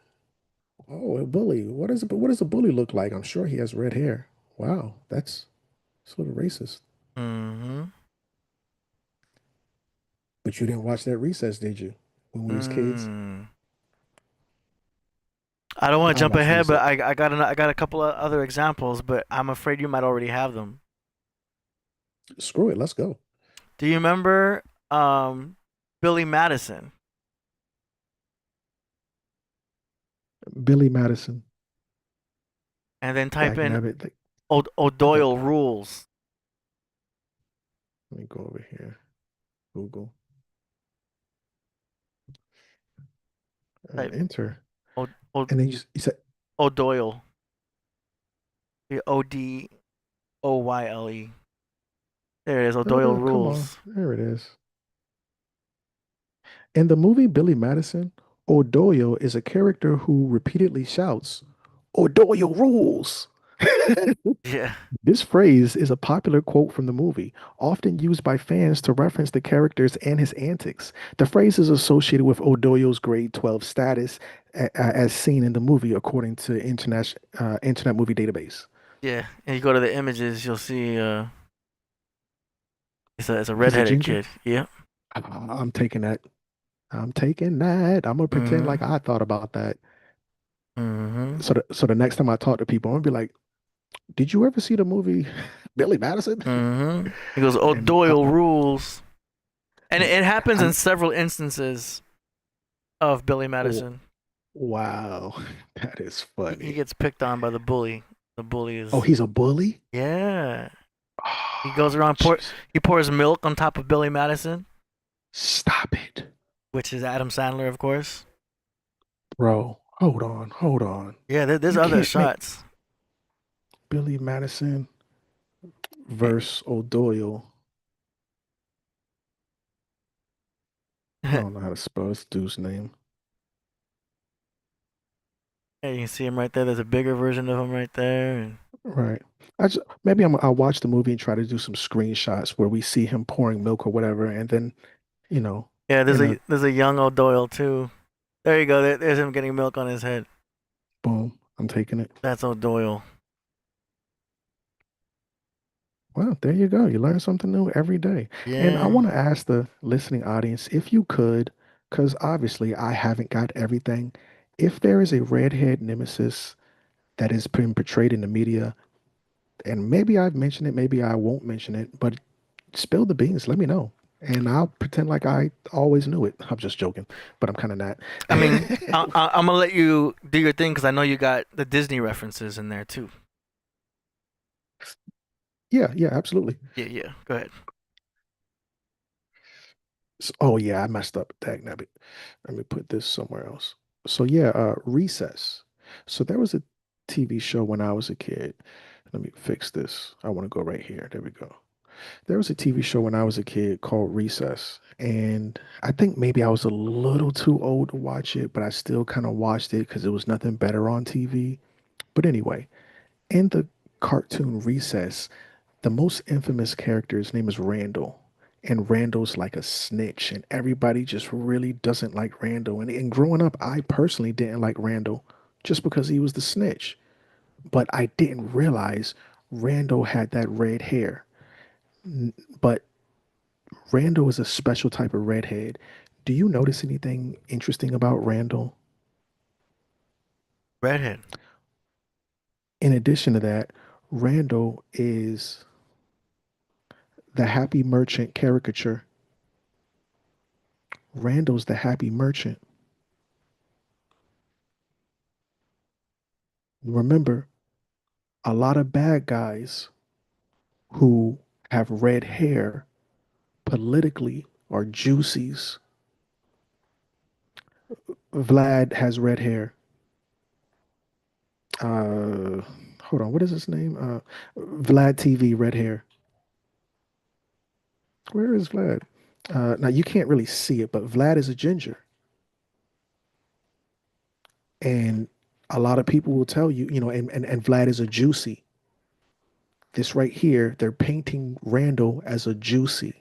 Oh, a bully. What does a bully look like? I'm sure he has red hair. Wow, that's sort of racist. Mm-hmm. But you didn't watch that Recess, did you? When we was kids? Mm. I don't want to I jump watched ahead, but Recess. I got a couple of other examples, but I'm afraid you might already have them. Screw it, let's go. Do you remember um Billy Madison? Billy Madison, And then type Dag in Nabbit. That, O'Doyle Rules. let me go over here. Google. Type Enter. O, o, And then you said, O'Doyle. Odoyle. There it is. O'Doyle come on. Rules. There it is. In the movie Billy Madison, O'Doyle is a character who repeatedly shouts, O'Doyle rules. Yeah. This phrase is a popular quote from the movie, often used by fans to reference the characters and his antics. The phrase is associated with O'Doyle's grade 12 status as seen in the movie, according to Internet Movie Database. Yeah. And you go to the images, you'll see it's a He's a redheaded ginger. kid. Yeah. I'm taking that. I'm taking that. I'm gonna pretend Mm-hmm. like I thought about that. Mm-hmm. So the next time I talk to people, I'm gonna be like, "Did you ever see the movie Billy Madison?" Mm-hmm. He goes, And O'Doyle Rules. And and it happens in I'm several instances of Billy oh, Madison. wow, that is He funny. gets picked on by the bully. The bully Oh, is he's a bully? yeah. He goes Oh, around jeez. he pours milk on top of Billy Madison, Stop it, which is Adam Sandler, of course. bro. Hold on, hold on. Yeah, there's You other can't make shots. Billy Madison Yeah, versus O'Doyle. I don't know how to spell this dude's name. you can see him right there. There's a bigger version of him right there. And Right. I'll watch the movie and try to do some screenshots where we see him pouring milk or whatever, and then you know, yeah, in a there's a young O'Doyle too. There you go. There's him getting milk on his head. boom, I'm taking it. That's O'Doyle. Well, there you go. You learn something new every day. And I Yeah. want to ask the listening audience if you could, because obviously I haven't got everything. If there is a redhead nemesis that has been portrayed in the media, and maybe I've mentioned it, maybe I won't mention it, but spill the beans. Let me know. And I'll pretend like I always knew it. I'm just joking, but I'm kind of not. I mean, I'm gonna let you do your thing because I know you got the Disney references in there too. Yeah, yeah, absolutely. Yeah, yeah. Go ahead. Oh yeah, I messed up. Dag nabbit. Let me put this somewhere else. So yeah, Recess. So there was a TV show when I was a kid. Let me fix this. I want to go right here. There we go. There was a TV show when I was a kid called Recess, and I think maybe I was a little too old to watch it, but I still kind of watched it because there was nothing better on TV. But anyway, in the cartoon Recess, the most infamous character's name is Randall. And Randall's like a snitch, and everybody just really doesn't like Randall. And growing up, I personally didn't like Randall just because he was the snitch. But I didn't realize Randall had that red hair. But Randall is a special type of redhead. Do you notice anything interesting about Randall? Redhead. In addition to that, Randall is the happy merchant caricature. Randall's the happy merchant. Remember, a lot of bad guys who have red hair politically are juicies. Vlad has red hair. Uh, Hold on, what is his name? Vlad TV, red hair. Where is Vlad? Now you can't really see it, but Vlad is a ginger, and a lot of people will tell you, and Vlad is a juicy. This right here, they're painting Randall as a juicy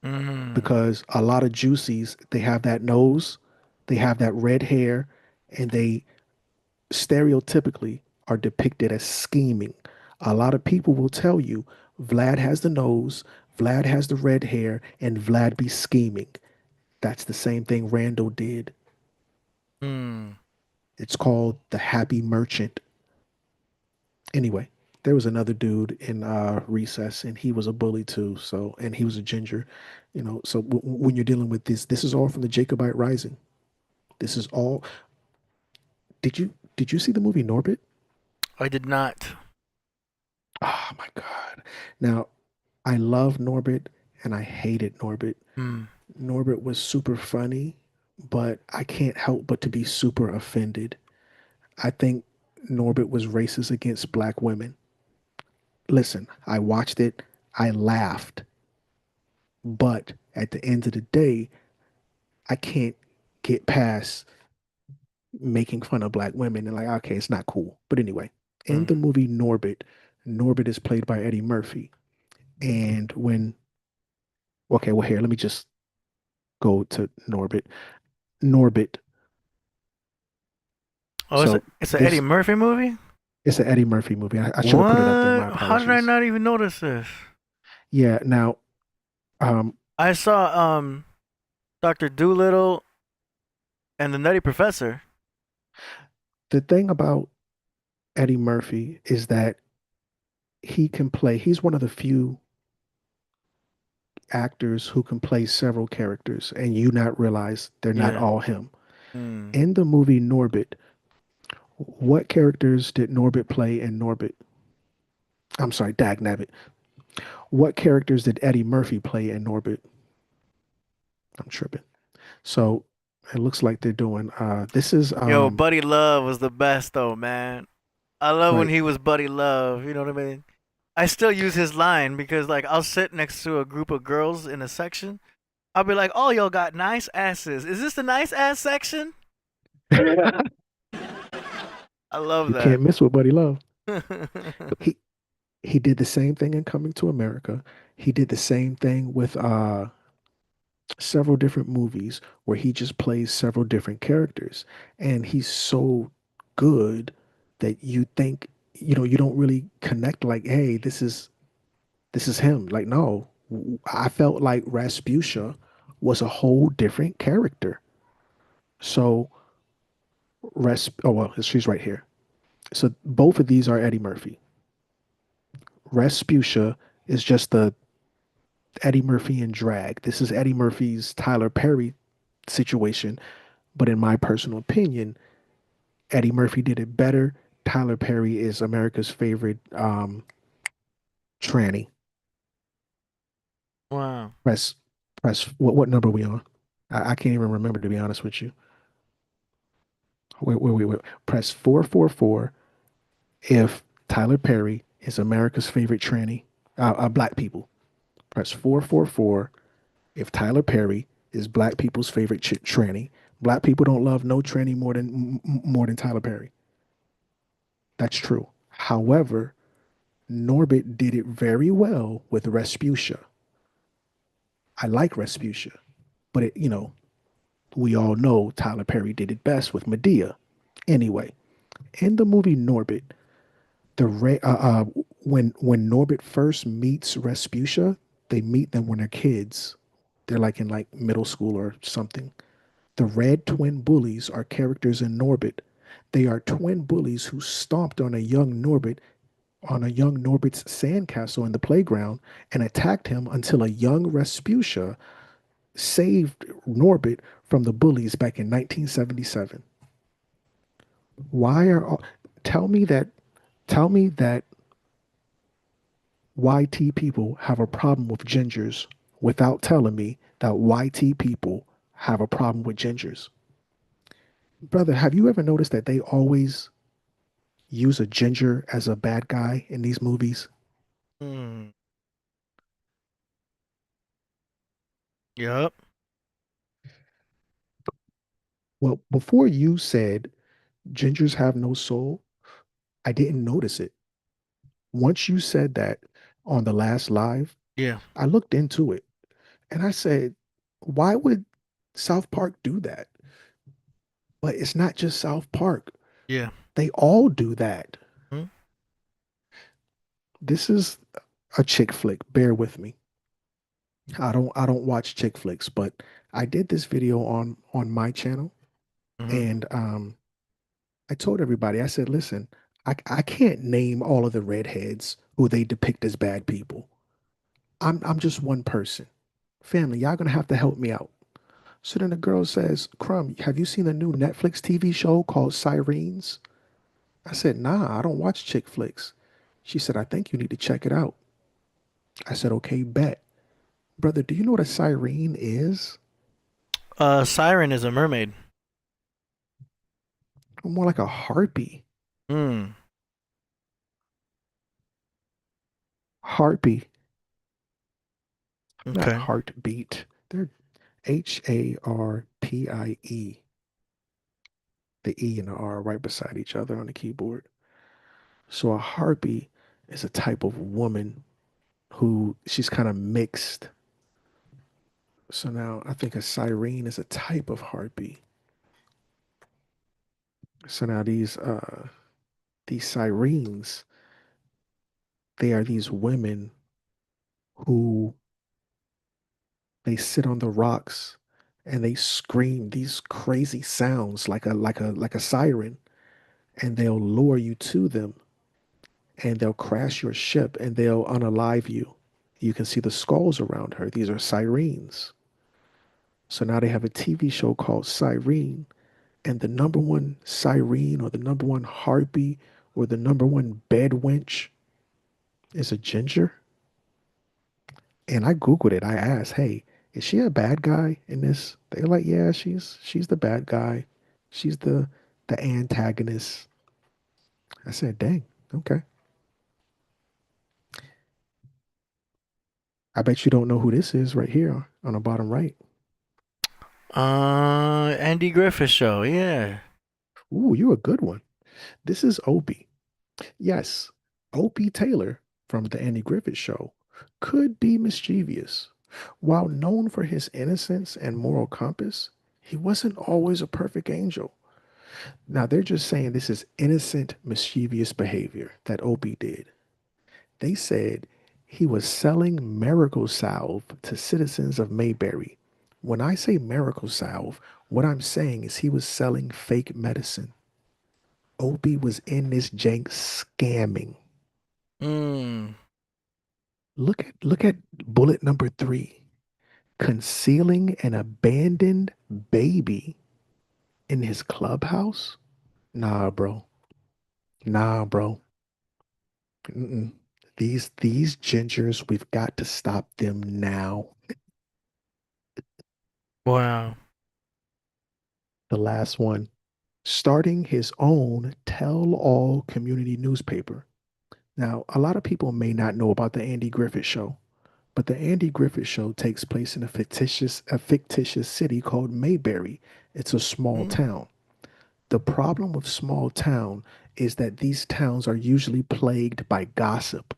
Mm. because a lot of juicies, they have that nose, they have that red hair, and they stereotypically are depicted as scheming. A lot of people will tell you Vlad has the nose, Vlad has the red hair, and Vlad be scheming. That's the same thing Randall did. Mm. It's called the Happy Merchant. Anyway, there was another dude in recess, and he was a bully too. So, and he was a ginger, So when you're dealing with this is all from the Jacobite Rising. This is all. Did you see the movie Norbit? I did not. Oh my God! Now I love Norbit, and I hated Norbit. Mm. Norbit was super funny, but I can't help but to be super offended. I think Norbit was racist against black women. Listen, I watched it, I laughed, but at the end of the day, I can't get past making fun of black women and like, okay, it's not cool. But anyway, in Mm. the movie Norbit, Norbit is played by Eddie Murphy. And okay, well, here, let me just go to Norbit. Norbit. Oh, So it's a Eddie this, Murphy movie. it's an Eddie Murphy movie. I should have put it up there. My What? How did I apologies. not even notice this? Yeah, now, um, I saw Doctor Doolittle and the Nutty Professor. the thing about Eddie Murphy is that he's one of the few actors who can play several characters and you not realize they're not Yeah. all him. Mm. In the movie Norbit, what characters did Norbit play in Norbit? I'm sorry, Dag Nabbit. What characters did Eddie Murphy play in Norbit? I'm tripping. So it looks like they're doing this is Yo, Buddy Love was the best though, man. I love when right. he was Buddy Love. You know what I mean? I still use his line because like I'll sit next to a group of girls in a section. I'll be like, "Oh, y'all got nice asses. Is this the nice ass section?" I love You that. can't miss with Buddy Love. He he did the same thing in Coming to America. He did the same thing with several different movies where he just plays several different characters. And he's so good that you think, you don't really connect like, hey, this is him. Like, no. I felt like Rasputia was a whole different character. So oh well, she's right here. So both of these are Eddie Murphy. Rasputia is just the Eddie Murphy in drag. This is Eddie Murphy's Tyler Perry situation, but in my personal opinion, Eddie Murphy did it better. Tyler Perry is America's favorite tranny. Wow. Press press what number are we on? I can't even remember to be honest with you. Wait. Press 444 if Tyler Perry is America's favorite tranny. Black people. Press 444 if Tyler Perry is black people's favorite tranny. Black people don't love no tranny more than Tyler Perry. That's true. However, Norbit did it very well with Respucia. I like Respucia, but we all know Tyler Perry did it best with Medea. Anyway, in the movie Norbit, the when Norbit first meets Respucia, they meet them when they're kids. They're like in like middle school or something. The Red Twin Bullies are characters in Norbit. They are twin bullies who stomped on a young Norbert's sandcastle in the playground and attacked him until a young Rasputia saved Norbert from the bullies back in 1977. Why are all, tell me that YT people have a problem with gingers without telling me that YT people have a problem with gingers. Brother, have you ever noticed that they always use a ginger as a bad guy in these movies? Hmm. Yup. Well, before you said gingers have no soul, I didn't notice it. Once you said that on the last live, Yeah. I looked into it and I said, why would South Park do that? But it's not just South Park. Yeah. They all do that. Hmm? This is a chick flick. Bear with me. I don't watch chick flicks, but I did this video on my channel Mm-hmm. and I told everybody, I said, listen, I can't name all of the redheads who they depict as bad people. I'm just one person. Family, y'all gonna have to help me out. So then the girl says, Crumb, have you seen the new Netflix TV show called Sirens? I said, nah, I don't watch chick flicks. She said, I think you need to check it out. I said, okay, bet. Brother, do you know what a siren is? Siren is a mermaid. More like a harpy. Hmm. Harpy, not Okay. heartbeat. They're Harpie. The E and the R right beside each other on the keyboard. So a harpy is a type of woman who she's kind of mixed. So now I think a siren is a type of harpy. So now these sirens, they are these women who they sit on the rocks and they scream these crazy sounds like a siren, and they'll lure you to them and they'll crash your ship and they'll unalive you. You can see the skulls around her. These are sirens. So now they have a TV show called Siren, and the number one siren or the number one harpy or the number one bed wench is a ginger. And I Googled it. I asked, hey, is she a bad guy in this? They're like, yeah, she's the bad guy. She's the antagonist. I said, dang, okay. I bet you don't know who this is right here on the bottom right. Andy Griffith Show. Yeah. Ooh, you're a good one. This is Opie. Yes, Opie Taylor from the Andy Griffith Show could be mischievous. While known for his innocence and moral compass, he wasn't always a perfect angel. Now they're just saying this is innocent, mischievous behavior that Opie did. They said he was selling miracle salve to citizens of Mayberry. When I say miracle salve, what I'm saying is he was selling fake medicine. Opie was in this jank scamming. Hmm. Look at bullet number 3. Concealing an abandoned baby in his clubhouse? Nah, bro. Nah, bro. Mm-mm. These gingers, we've got to stop them now. Wow. The last one. Starting his own tell-all community newspaper. Now, a lot of people may not know about the Andy Griffith Show, but the Andy Griffith Show takes place in a fictitious city called Mayberry. It's a small Hmm. town. The problem with small town is that these towns are usually plagued by gossip.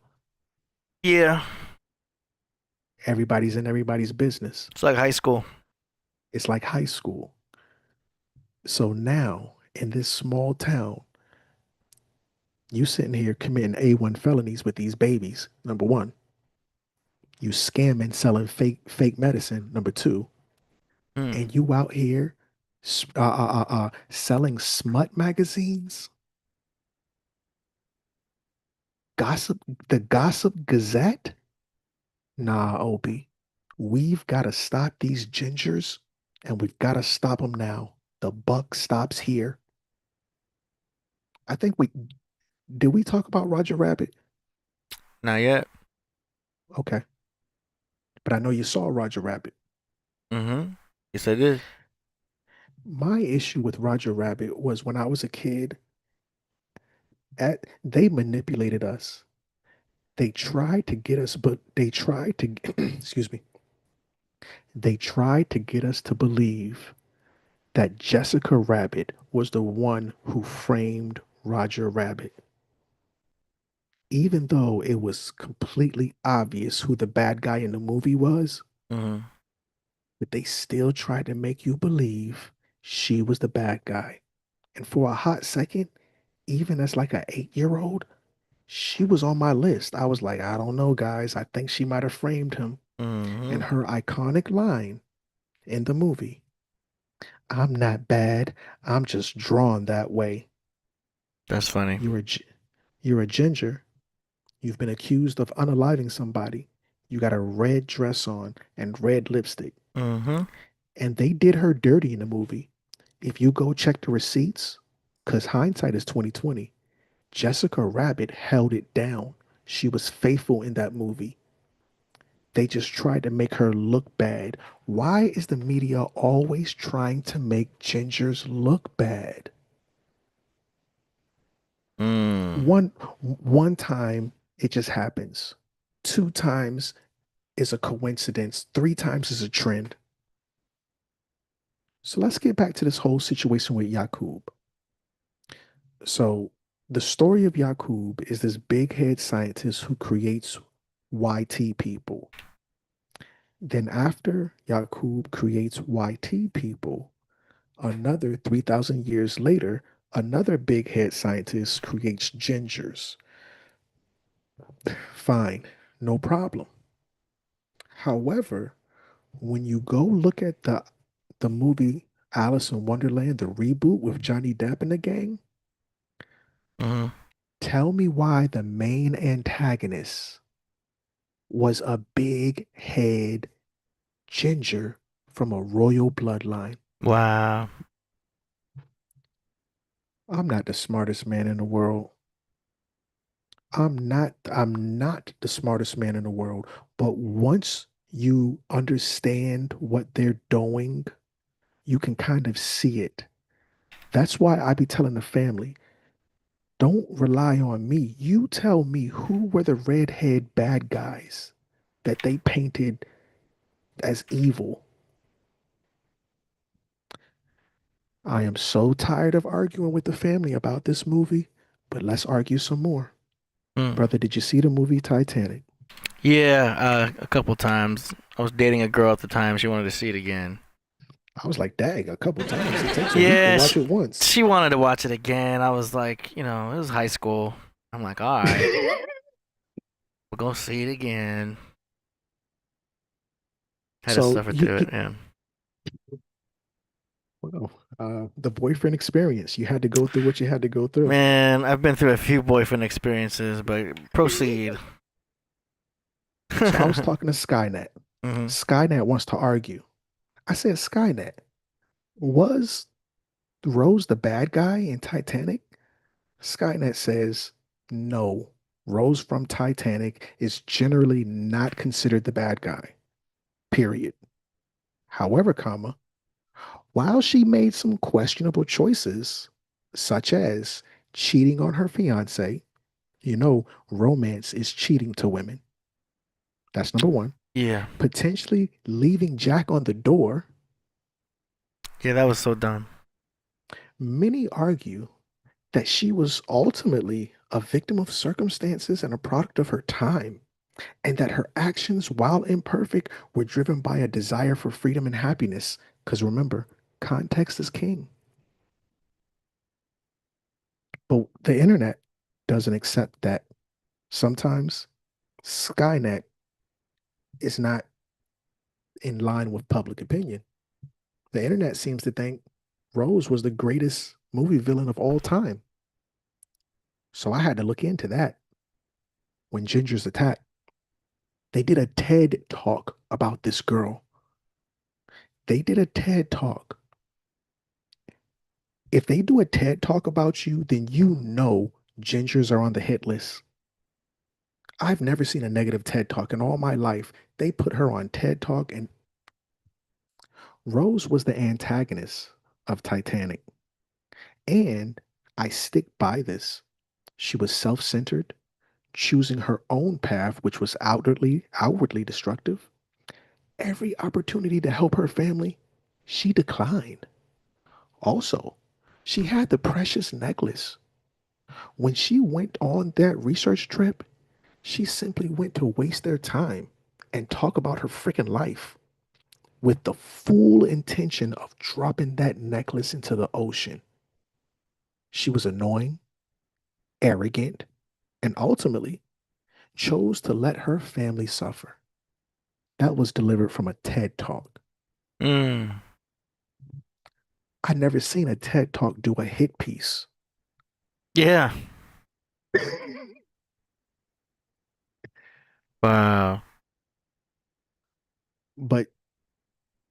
Yeah. Everybody's in everybody's business. It's like high school. It's like high school. So now in this small town, you sitting here committing A1 felonies with these babies. Number one, you scamming, selling fake medicine. Number two, Hmm. and you out here Selling smut magazines, gossip, the Gossip Gazette. Nah, Opie, we've got to stop these gingers, and we've got to stop them now. The buck stops here. I think we did. We talk about Roger Rabbit? Not yet. Okay, but I know you saw Roger Rabbit. Mm-hmm. Yes, I did. My issue with Roger Rabbit was when I was a kid, they manipulated us. They tried to get us, but they tried to, excuse me, they tried to get us to believe that Jessica Rabbit was the one who framed Roger Rabbit, even though it was completely obvious who the bad guy in the movie was, Mm-hmm. but they still tried to make you believe she was the bad guy. And for a hot second, even as like an 8-year old, she was on my list. I was like, I don't know, guys. I think she might have framed him. Mm-hmm. And her iconic line in the movie, I'm not bad. I'm just drawn that way. That's funny. You're a, you're a ginger. You've been accused of unaliving somebody. You got a red dress on and red lipstick. Mm-hmm. And they did her dirty in the movie. If you go check the receipts, because hindsight is 2020, Jessica Rabbit held it down. She was faithful in that movie. They just tried to make her look bad. Why is the media always trying to make gingers look bad? Mm. One time it just happens. Two times is a coincidence. Three times is a trend. So let's get back to this whole situation with Yakob. So the story of Yakob is this big head scientist who creates YT people. Then after Yakob creates YT people, another 3,000 years later, another big head scientist creates gingers. Fine, no problem. However, when you go look at the movie Alice in Wonderland, the reboot with Johnny Depp and the gang, Mm-hmm. tell me why the main antagonist was a big head ginger from a royal bloodline. Wow. I'm not the smartest man in the world. I'm not the smartest man in the world, but once you understand what they're doing, you can kind of see it. That's why I be telling the family, don't rely on me. You tell me who were the redhead bad guys that they painted as evil. I am so tired of arguing with the family about this movie, but let's argue some more. Mm. Brother, did you see the movie Titanic? Yeah, a couple times. I was dating a girl at the time. She wanted to see it again. I was like, dang, a couple times. It takes a week to Yeah, watch it once. she wanted to watch it again. I was like, it was high school. I'm like, all right, we'll go see it again. Had to So suffer through it. Yeah. well, the boyfriend experience. You had to go through what you had to go through. Man, I've been through a few boyfriend experiences, but proceed. So I was talking to Skynet. Hmm. Skynet wants to argue. I said, Skynet, was Rose the bad guy in Titanic? Skynet says, no. Rose from Titanic is generally not considered the bad guy. Period. However, comma, while she made some questionable choices, such as cheating on her fiance, romance is cheating to women. That's number one. Yeah. Potentially leaving Jack on the door. Yeah, that was so dumb. Many argue that she was ultimately a victim of circumstances and a product of her time, and that her actions, while imperfect, were driven by a desire for freedom and happiness. Because remember, context is king. But the internet doesn't accept that. Sometimes Skynet is not in line with public opinion. The internet seems to think Rose was the greatest movie villain of all time. So I had to look into that when Ginger's attack. They did a TED talk about this girl. They did a TED talk. If they do a TED talk about you, then you know Gingers are on the hit list. I've never seen a negative TED talk in all my life. They put her on TED talk, and Rose was the antagonist of Titanic. And I stick by this. She was self-centered, choosing her own path, which was outwardly destructive. Every opportunity to help her family, she declined. Also, she had the precious necklace. When she went on that research trip, she simply went to waste their time and talk about her freaking life with the full intention of dropping that necklace into the ocean. She was annoying, arrogant, and ultimately chose to let her family suffer. That was delivered from a TED talk. Mm. I'd never seen a TED talk do a hit piece. Yeah. Wow. But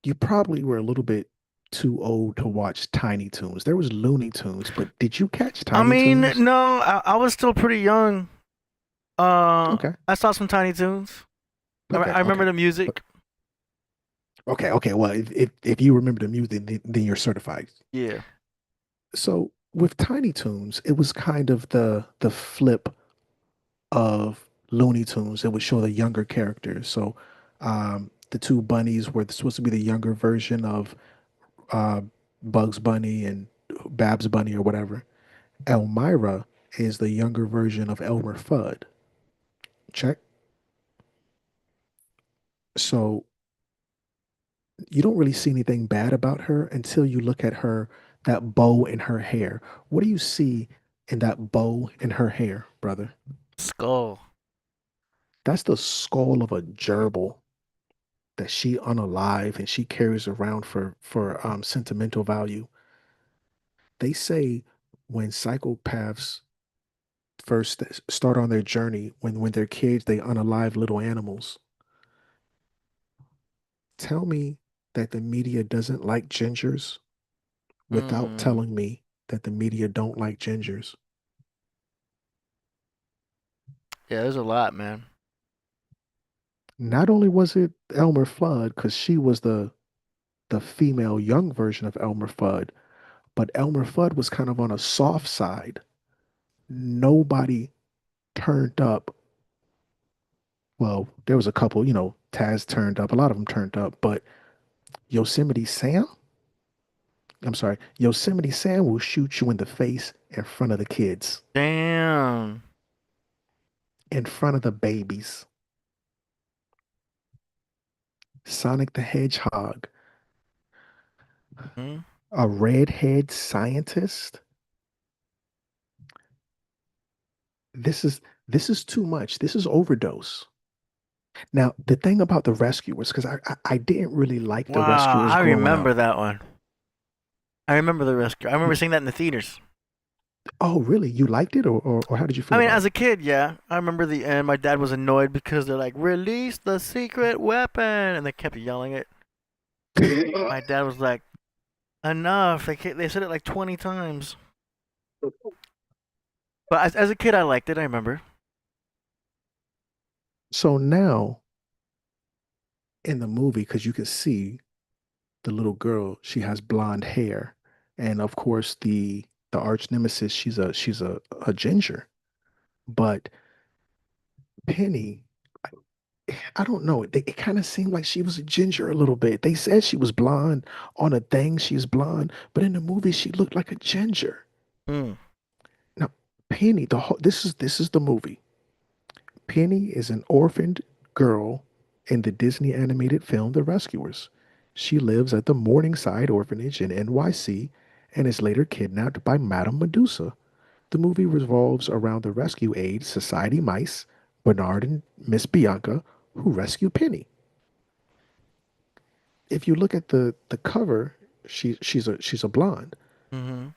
you probably were a little bit too old to watch Tiny Toons. There was Looney Tunes, but did you catch I Tiny mean, Toons? no, I was still pretty young. Okay, I saw some Tiny Toons. okay, I remember okay. the But music. okay, okay. Well, if you remember the music, then you're certified. Yeah. So with Tiny Toons, it was kind of the flip of Looney Tunes. It would show the younger characters. So the two bunnies were supposed to be the younger version of uh, Bugs Bunny and Babs Bunny or whatever. Elmira is the younger version of Elmer Fudd. Check. So you don't really see anything bad about her until you look at her, that bow in her hair. What do you see in that bow in her hair, brother? Skull. That's the skull of a gerbil that she unalive and she carries around for sentimental value. They say when psychopaths first start on their journey, when they're kids, they unalive little animals. Tell me that the media doesn't like gingers without Mm. telling me that the media don't like gingers. Yeah, there's a lot, man. Not only was it Elmer Fudd, because she was the female young version of Elmer Fudd, but Elmer Fudd was kind of on a soft side. Nobody turned up. Well, there was a couple, Taz turned up, a lot of them turned up, but Yosemite Sam, I'm sorry, Yosemite Sam will shoot you in the face in front of the kids, Damn. in front of the babies. Sonic the Hedgehog, Hmm? a redhead scientist. This is too much. This is overdose. Now, the thing about the rescuers, because I didn't really like the Wow, rescuers I growing up. remember that one. I remember the rescue. I remember seeing that in the theaters. Oh, really? You liked it, or how did you I feel mean, about as it? a kid, yeah. I remember the end. My dad was annoyed because they're like, "Release the secret weapon," and they kept yelling it. My dad was like, "Enough!" They said it like 20 times. But as a kid, I liked it. I remember. So now in the movie, because you can see the little girl, she has blonde hair, and of course the arch nemesis, she's a ginger. But Penny, I don't know. It kind of seemed like she was a ginger a little bit. They said she was blonde on a thing. She's blonde, but in the movie she looked like a ginger. Mm. Now, Penny, this is the movie. Penny is an orphaned girl in the Disney animated film The Rescuers. She lives at the Morningside Orphanage in NYC and is later kidnapped by Madame Medusa. The movie revolves around the rescue aid Society Mice, Bernard and Miss Bianca, who rescue Penny. If you look at the cover, she's a blonde. Mm-hmm.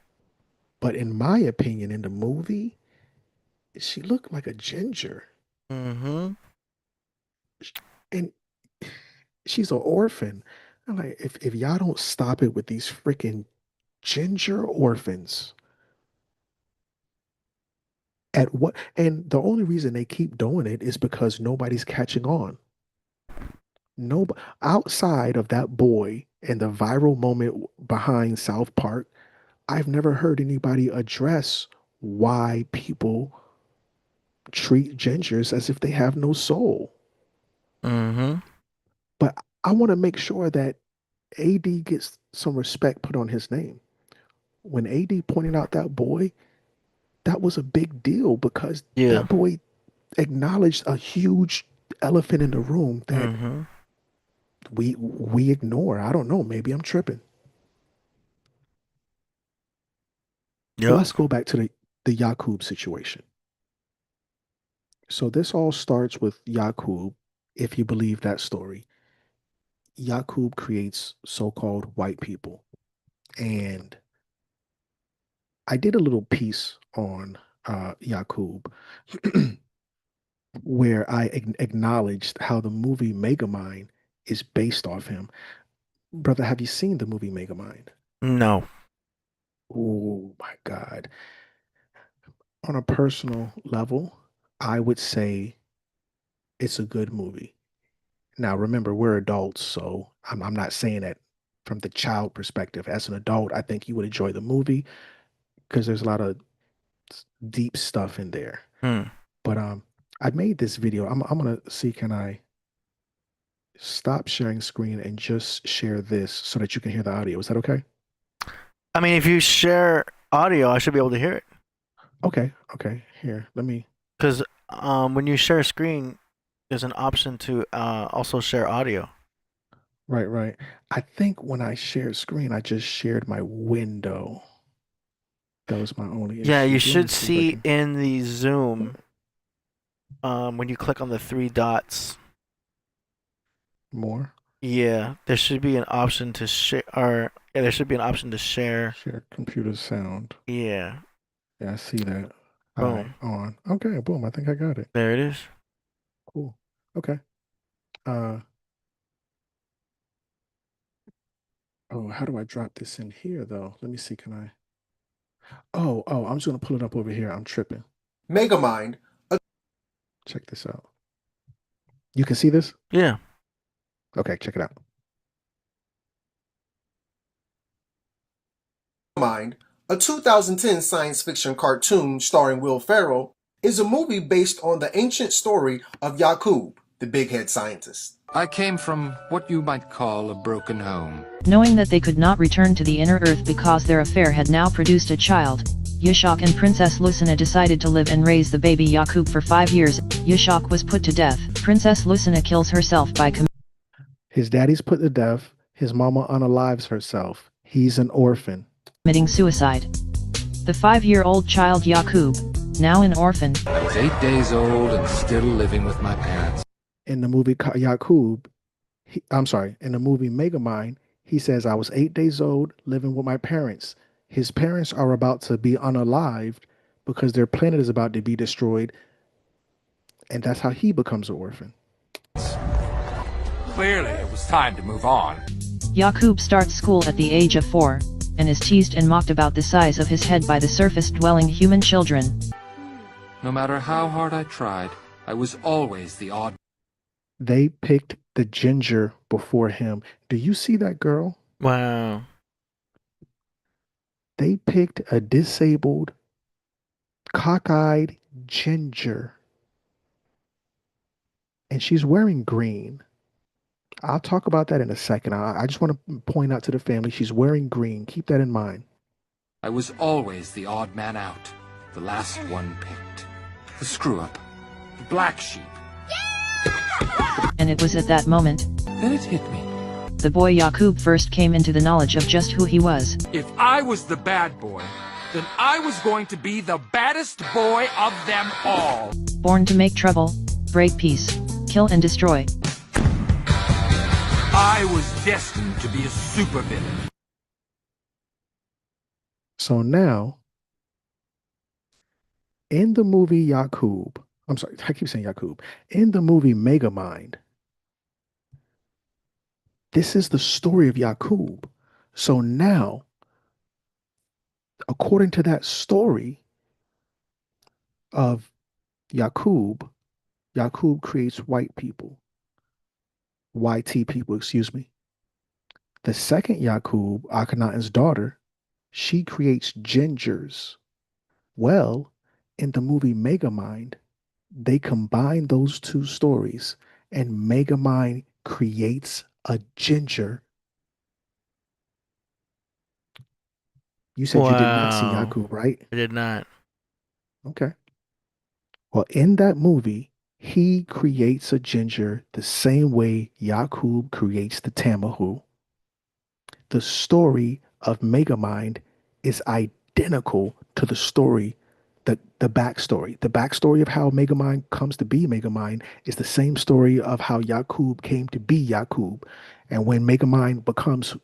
But in my opinion, in the movie, she looked like a ginger. Mm-hmm. And she's an orphan. I'm like, if y'all don't stop it with these freaking ginger orphans, at what? And the only reason they keep doing it is because nobody's catching on. No, outside of that boy and the viral moment behind South Park, I've never heard anybody address why people treat gingers as if they have no soul. Mm-hmm. But I want to make sure that AD gets some respect put on his name. When AD pointed out that boy, that was a big deal because Yeah. that boy acknowledged a huge elephant in the room that Mm-hmm. we ignore. I don't know. Maybe I'm tripping. But Yep. let's go back to the Yakob situation. So this all starts with Yakob, if you believe that story. Yakob creates so-called white people. And I did a little piece on Yakob where I acknowledged how the movie Megamind is based off him. Brother, have you seen the movie Megamind? No. Oh my God. On a personal level, I would say it's a good movie. Now, remember, we're adults, so I'm not saying that from the child perspective. As an adult, I think you would enjoy the movie because there's a lot of deep stuff in there. Hmm. But I made this video. I'm gonna see, can I stop sharing screen and just share this so that you can hear the audio? Is that okay? I mean, if you share audio, I should be able to hear it. Okay, okay. Here, let me. Because when you share a screen, there's an option to also share audio. Right, right. I think when I shared screen, I just shared my window. That was my only Yeah, issue. you Let me should see if I see can. in the Zoom when you click on the three dots. More. Yeah, there should be an option to share. Or yeah, there should be an option to share. Share computer sound. Yeah. Yeah, I see that. All right, Boom. on. Okay, boom. I think I got it. There it is. Cool. Okay. Uh oh, how do I drop this in here though? Let me see, can I? Oh, I'm just gonna pull it up over here. I'm tripping. Megamind. Check this out. You can see this? Yeah. Okay, check it out. Megamind, a 2010 science fiction cartoon starring Will Ferrell, is a movie based on the ancient story of Yakob, the big head scientist. I came from what you might call a broken home. Knowing that they could not return to the inner earth because their affair had now produced a child, Yashak and Princess Lucina decided to live and raise the baby Yakob for 5 years. Yashak was put to death. Princess Lucina kills herself by His daddy's put to death. His mama unalives herself. He's an orphan. committing suicide. The 5-year-old child Yakob, now an orphan, I was 8 days old and still living with my parents. In the movie Yakob, in the movie Megamind, he says, I was 8 days old living with my parents. His parents are about to be unalived because their planet is about to be destroyed. And that's how he becomes an orphan. Clearly, it was time to move on. Yakob starts school at the age of 4, and is teased and mocked about the size of his head by the surface-dwelling human children. No matter how hard I tried, I was always the odd. They picked the ginger before him. Do you see that girl? Wow. They picked a disabled, cockeyed ginger. And she's wearing green. I'll talk about that in a second. I just want to point out to the family, she's wearing green. Keep that in mind. I was always the odd man out, the last one picked, the screw-up, the black sheep. And it was at that moment, Then it hit me. the boy Yakob first came into the knowledge of just who he was. If I was the bad boy, then I was going to be the baddest boy of them all. Born to make trouble, break peace, kill and destroy. I was destined to be a supervillain. So now, in the movie Yakob, I'm sorry, I keep saying Yakob. In the movie Megamind, this is the story of Yakob. So now, according to that story of Yakob, Yakob creates white people, YT people, excuse me. The second Yakob, Akhenaten's daughter, she creates gingers. Well, in the movie Megamind, they combine those two stories, and Megamind creates a ginger. You said you did not see Wow. Yakob, right? I did not. Okay. Well, in that movie, he creates a ginger the same way Yakob creates the Tamahu. The story of Megamind is identical to the story, the backstory. The backstory of how Megamind comes to be Megamind is the same story of how Yakob came to be Yakob. And when Megamind becomes,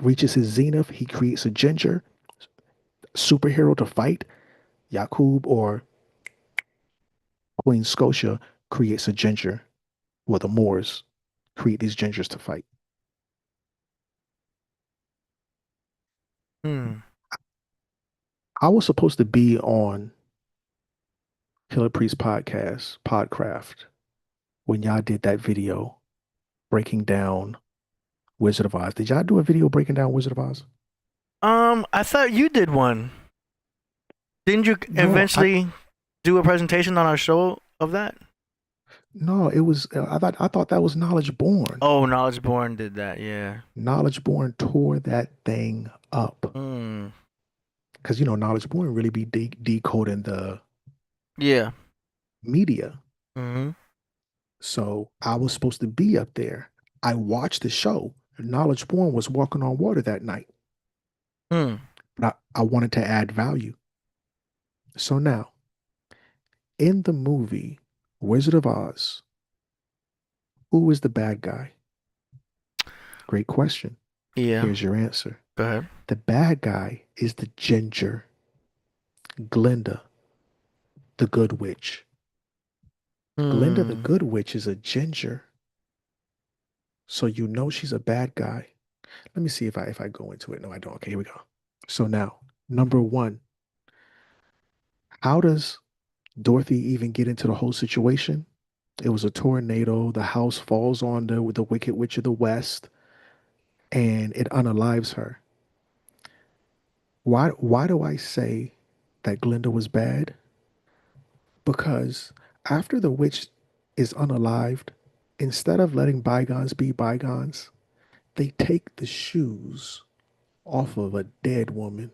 reaches his zenith, he creates a ginger superhero to fight. Yakob or Queen Scotia creates a ginger, or the Moors create these gingers to fight. Hmm. I was supposed to be on Killah Priest podcast, Podcraft, when y'all did that video breaking down Wizard of Oz. Did y'all do a video breaking down Wizard of Oz? I thought you did one. Didn't you No, eventually do a presentation on our show of that? no, it was I thought that was Knowledge Born. Oh, Knowledge Born did that. Yeah. Knowledge Born tore that thing up Hmm. because Knowledge Born really be decoding the Yeah. media. Hmm. So I was supposed to be up there. I watched the show. Knowledge Born was walking on water that night, Hmm. but I wanted to add value. So now, in the movie Wizard of Oz, who is the bad guy? Great question. Yeah. Here's your answer. Go ahead. The bad guy is the ginger, Glinda, the good witch. Glinda, the Hmm. good witch, is a ginger. So she's a bad guy. Let me see if I go into it. No, I don't. Okay, here we go. So now, number one, how does Dorothy even get into the whole situation? It was a tornado. The house falls on the Wicked Witch of the West, and it unalives her. Why do I say that Glinda was bad? Because after the witch is unalived, instead of letting bygones be bygones, they take the shoes off of a dead woman.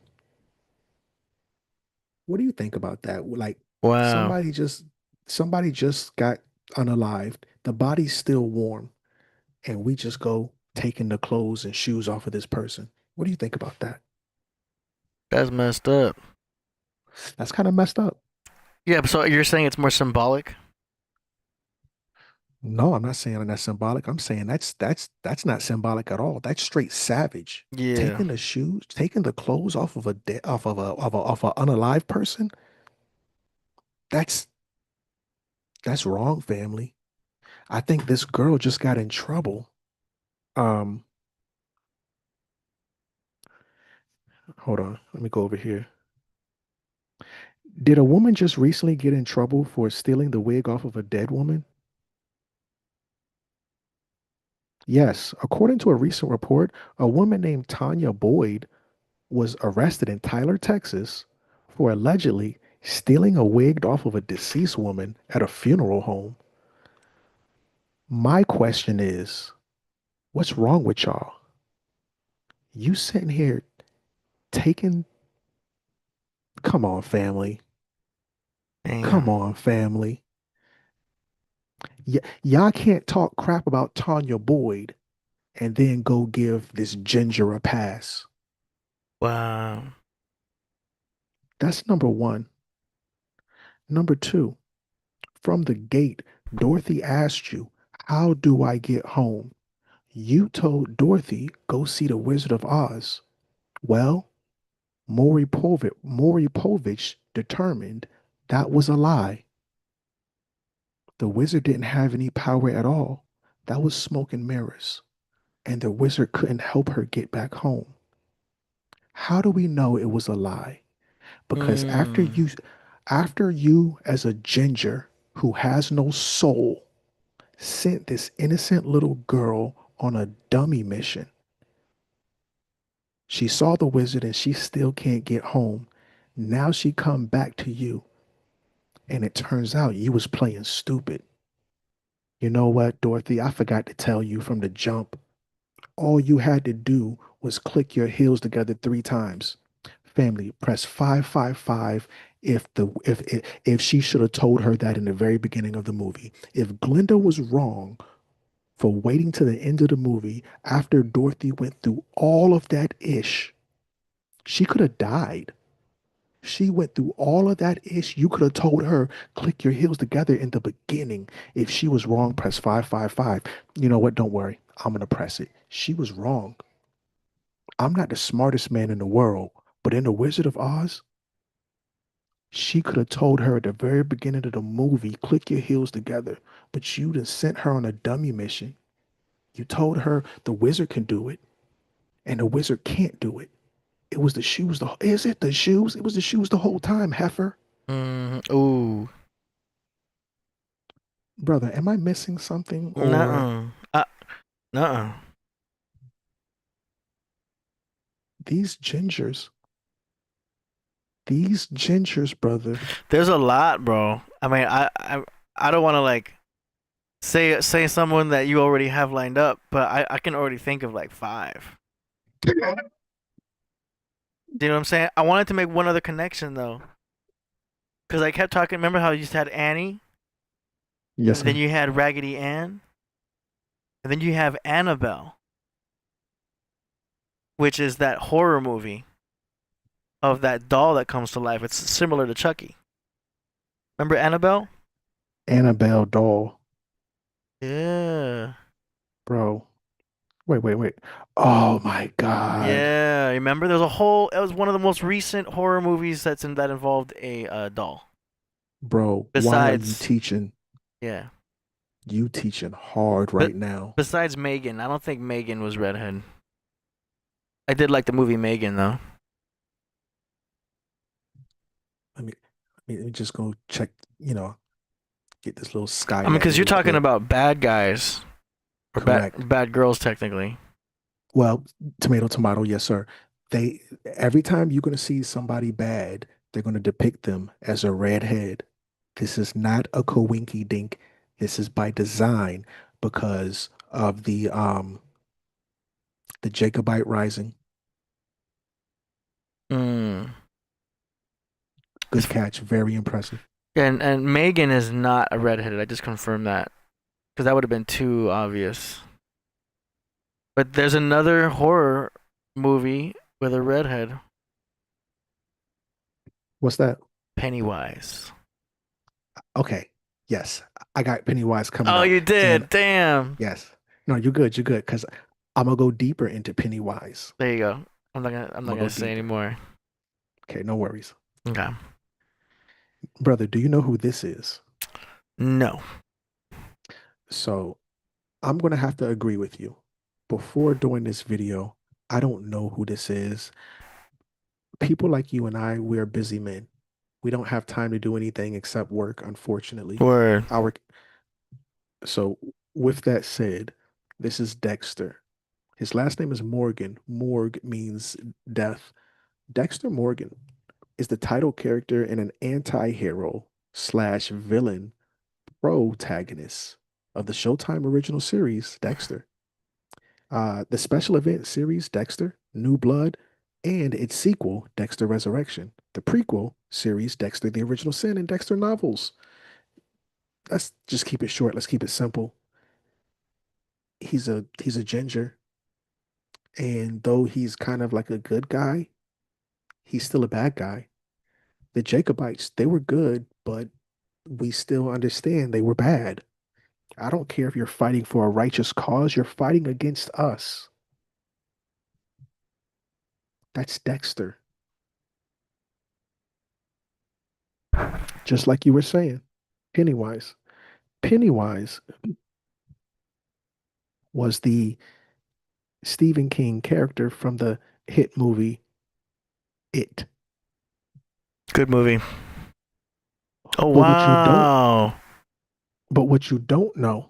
What do you think about that? Like Wow. somebody just somebody just got unalived. The body's still warm, and we just go taking the clothes and shoes off of this person. What do you think about that? That's messed up. That's kind of messed up. Yeah. So you're saying it's more symbolic? No, I'm not saying that's symbolic. I'm saying that's not symbolic at all. That's straight savage. Yeah. Taking the shoes, taking the clothes off of a off a unalive person. That's that's wrong, family. I think this girl just got in trouble. Um, Hold on. Let me go over here. Did a woman just recently get in trouble for stealing the wig off of a dead woman? Yes, according to a recent report, a woman named Tanya Boyd was arrested in Tyler, Texas, for allegedly stealing a wig off of a deceased woman at a funeral home. My question is, what's wrong with y'all? You sitting here taking, come on, family. Come Damn. on, family. Y'all can't talk crap about Tanya Boyd and then go give this ginger a pass. Wow. That's number one. Number two, from the gate, Dorothy asked you, how do I get home? You told Dorothy, go see the Wizard of Oz. Well, Maury Povich determined that was a lie. The wizard didn't have any power at all. That was smoke and mirrors. And the wizard couldn't help her get back home. How do we know it was a lie? Because Mm. after you as a ginger who has no soul sent this innocent little girl on a dummy mission. She saw the wizard and she still can't get home. Now she come back to you and it turns out you was playing stupid. You know what, Dorothy? I forgot to tell you from the jump. All you had to do was click your heels together 3 times. Family, press 555 if she should have told her that in the very beginning of the movie. If Glinda was wrong for waiting to the end of the movie after Dorothy went through all of that ish, she could have died. She went through all of that ish. You could have told her, click your heels together in the beginning. If she was wrong, press 555. You know what? Don't worry. I'm going to press it. She was wrong. I'm not the smartest man in the world, but in The Wizard of Oz, she could have told her at the very beginning of the movie, click your heels together. But you just sent her on a dummy mission. You told her the wizard can do it, and the wizard can't do it. It was the shoes. Is it the shoes? It was the shoes the whole time, heifer. Ooh. Brother, am I missing something? Or Nuh-uh. Nuh-uh. these gingers, brother. There's a lot, bro. I mean, I don't want to like say someone that you already have lined up, but I can already think of like 5. Do you know what I'm saying? I wanted to make one other connection though, because I kept talking. Remember how you just had Annie, Yes, and then sir. you had Raggedy Ann, and then you have Annabelle, which is that horror movie of that doll that comes to life. It's similar to Chucky. Remember Annabelle? Annabelle doll, Yeah. bro. Wait. Oh my God, Yeah, remember? There's a whole. It was one of the most recent horror movies that involved a doll. bro. Why are you Besides, teaching? yeah, You teaching hard but right now. besides Megan, I don't think Megan was redhead. I did like the movie Megan though. Let me, let me just go check. Get this little I mean, Skynet because you're real talking quick. about bad guys or Correct. bad girls technically. Well, tomato, yes, sir. They every time you're gonna see somebody bad, they're gonna depict them as a redhead. This is not a coinky dink. This is by design because of the Jacobite rising. Mm. Good catch, very impressive. And Megan is not a redhead. I just confirmed that because that would have been too obvious. But there's another horror movie with a redhead, What's that? Pennywise. Okay, yes, I got Pennywise coming Oh, up, you and did. Damn. yes, no, you're good, because I'm gonna go deeper into Pennywise. There you go. I'm I'm not gonna go gonna say deeper. anymore. Okay, no worries, Okay. brother. Do you know who this is? No. So I'm going to have to agree with you. Before doing this video, I don't know who this is. People like you and I, we're busy men. We don't have time to do anything except work, unfortunately. Word. Our so with that said, this is Dexter. His last name is Morgan. Morg means death. Dexter Morgan is the title character in an anti-hero slash villain protagonist of the Showtime original series, Dexter. The special event series Dexter, New Blood, and its sequel, Dexter Resurrection. The prequel series, Dexter the Original Sin, and Dexter novels. Let's just keep it short. Let's keep it simple. He's a ginger, and though he's kind of like a good guy, he's still a bad guy. The Jacobites, they were good, but we still understand they were bad. I don't care if you're fighting for a righteous cause, you're fighting against us. That's Dexter. Just like you were saying, Pennywise. Pennywise was the Stephen King character from the hit movie It. Good movie. Oh But what you don't wow. but what you don't know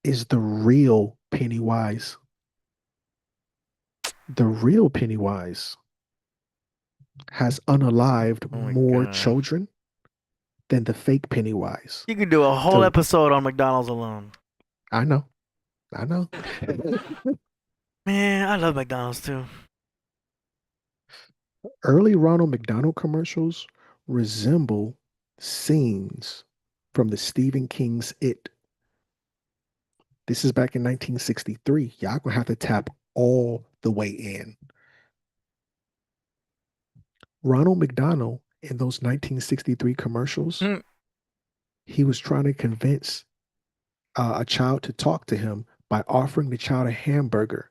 is the real Pennywise. The real Pennywise has unalived Oh my more god. children than the fake Pennywise. You could do a whole The episode on McDonald's alone. I know. I know. Man, I love McDonald's too. Early Ronald McDonald commercials resemble scenes from the Stephen King's It. This is back in 1963. Y'all gonna have to tap all the way in. Ronald McDonald in those 1963 commercials, Hmm. he was trying to convince a child to talk to him by offering the child a hamburger.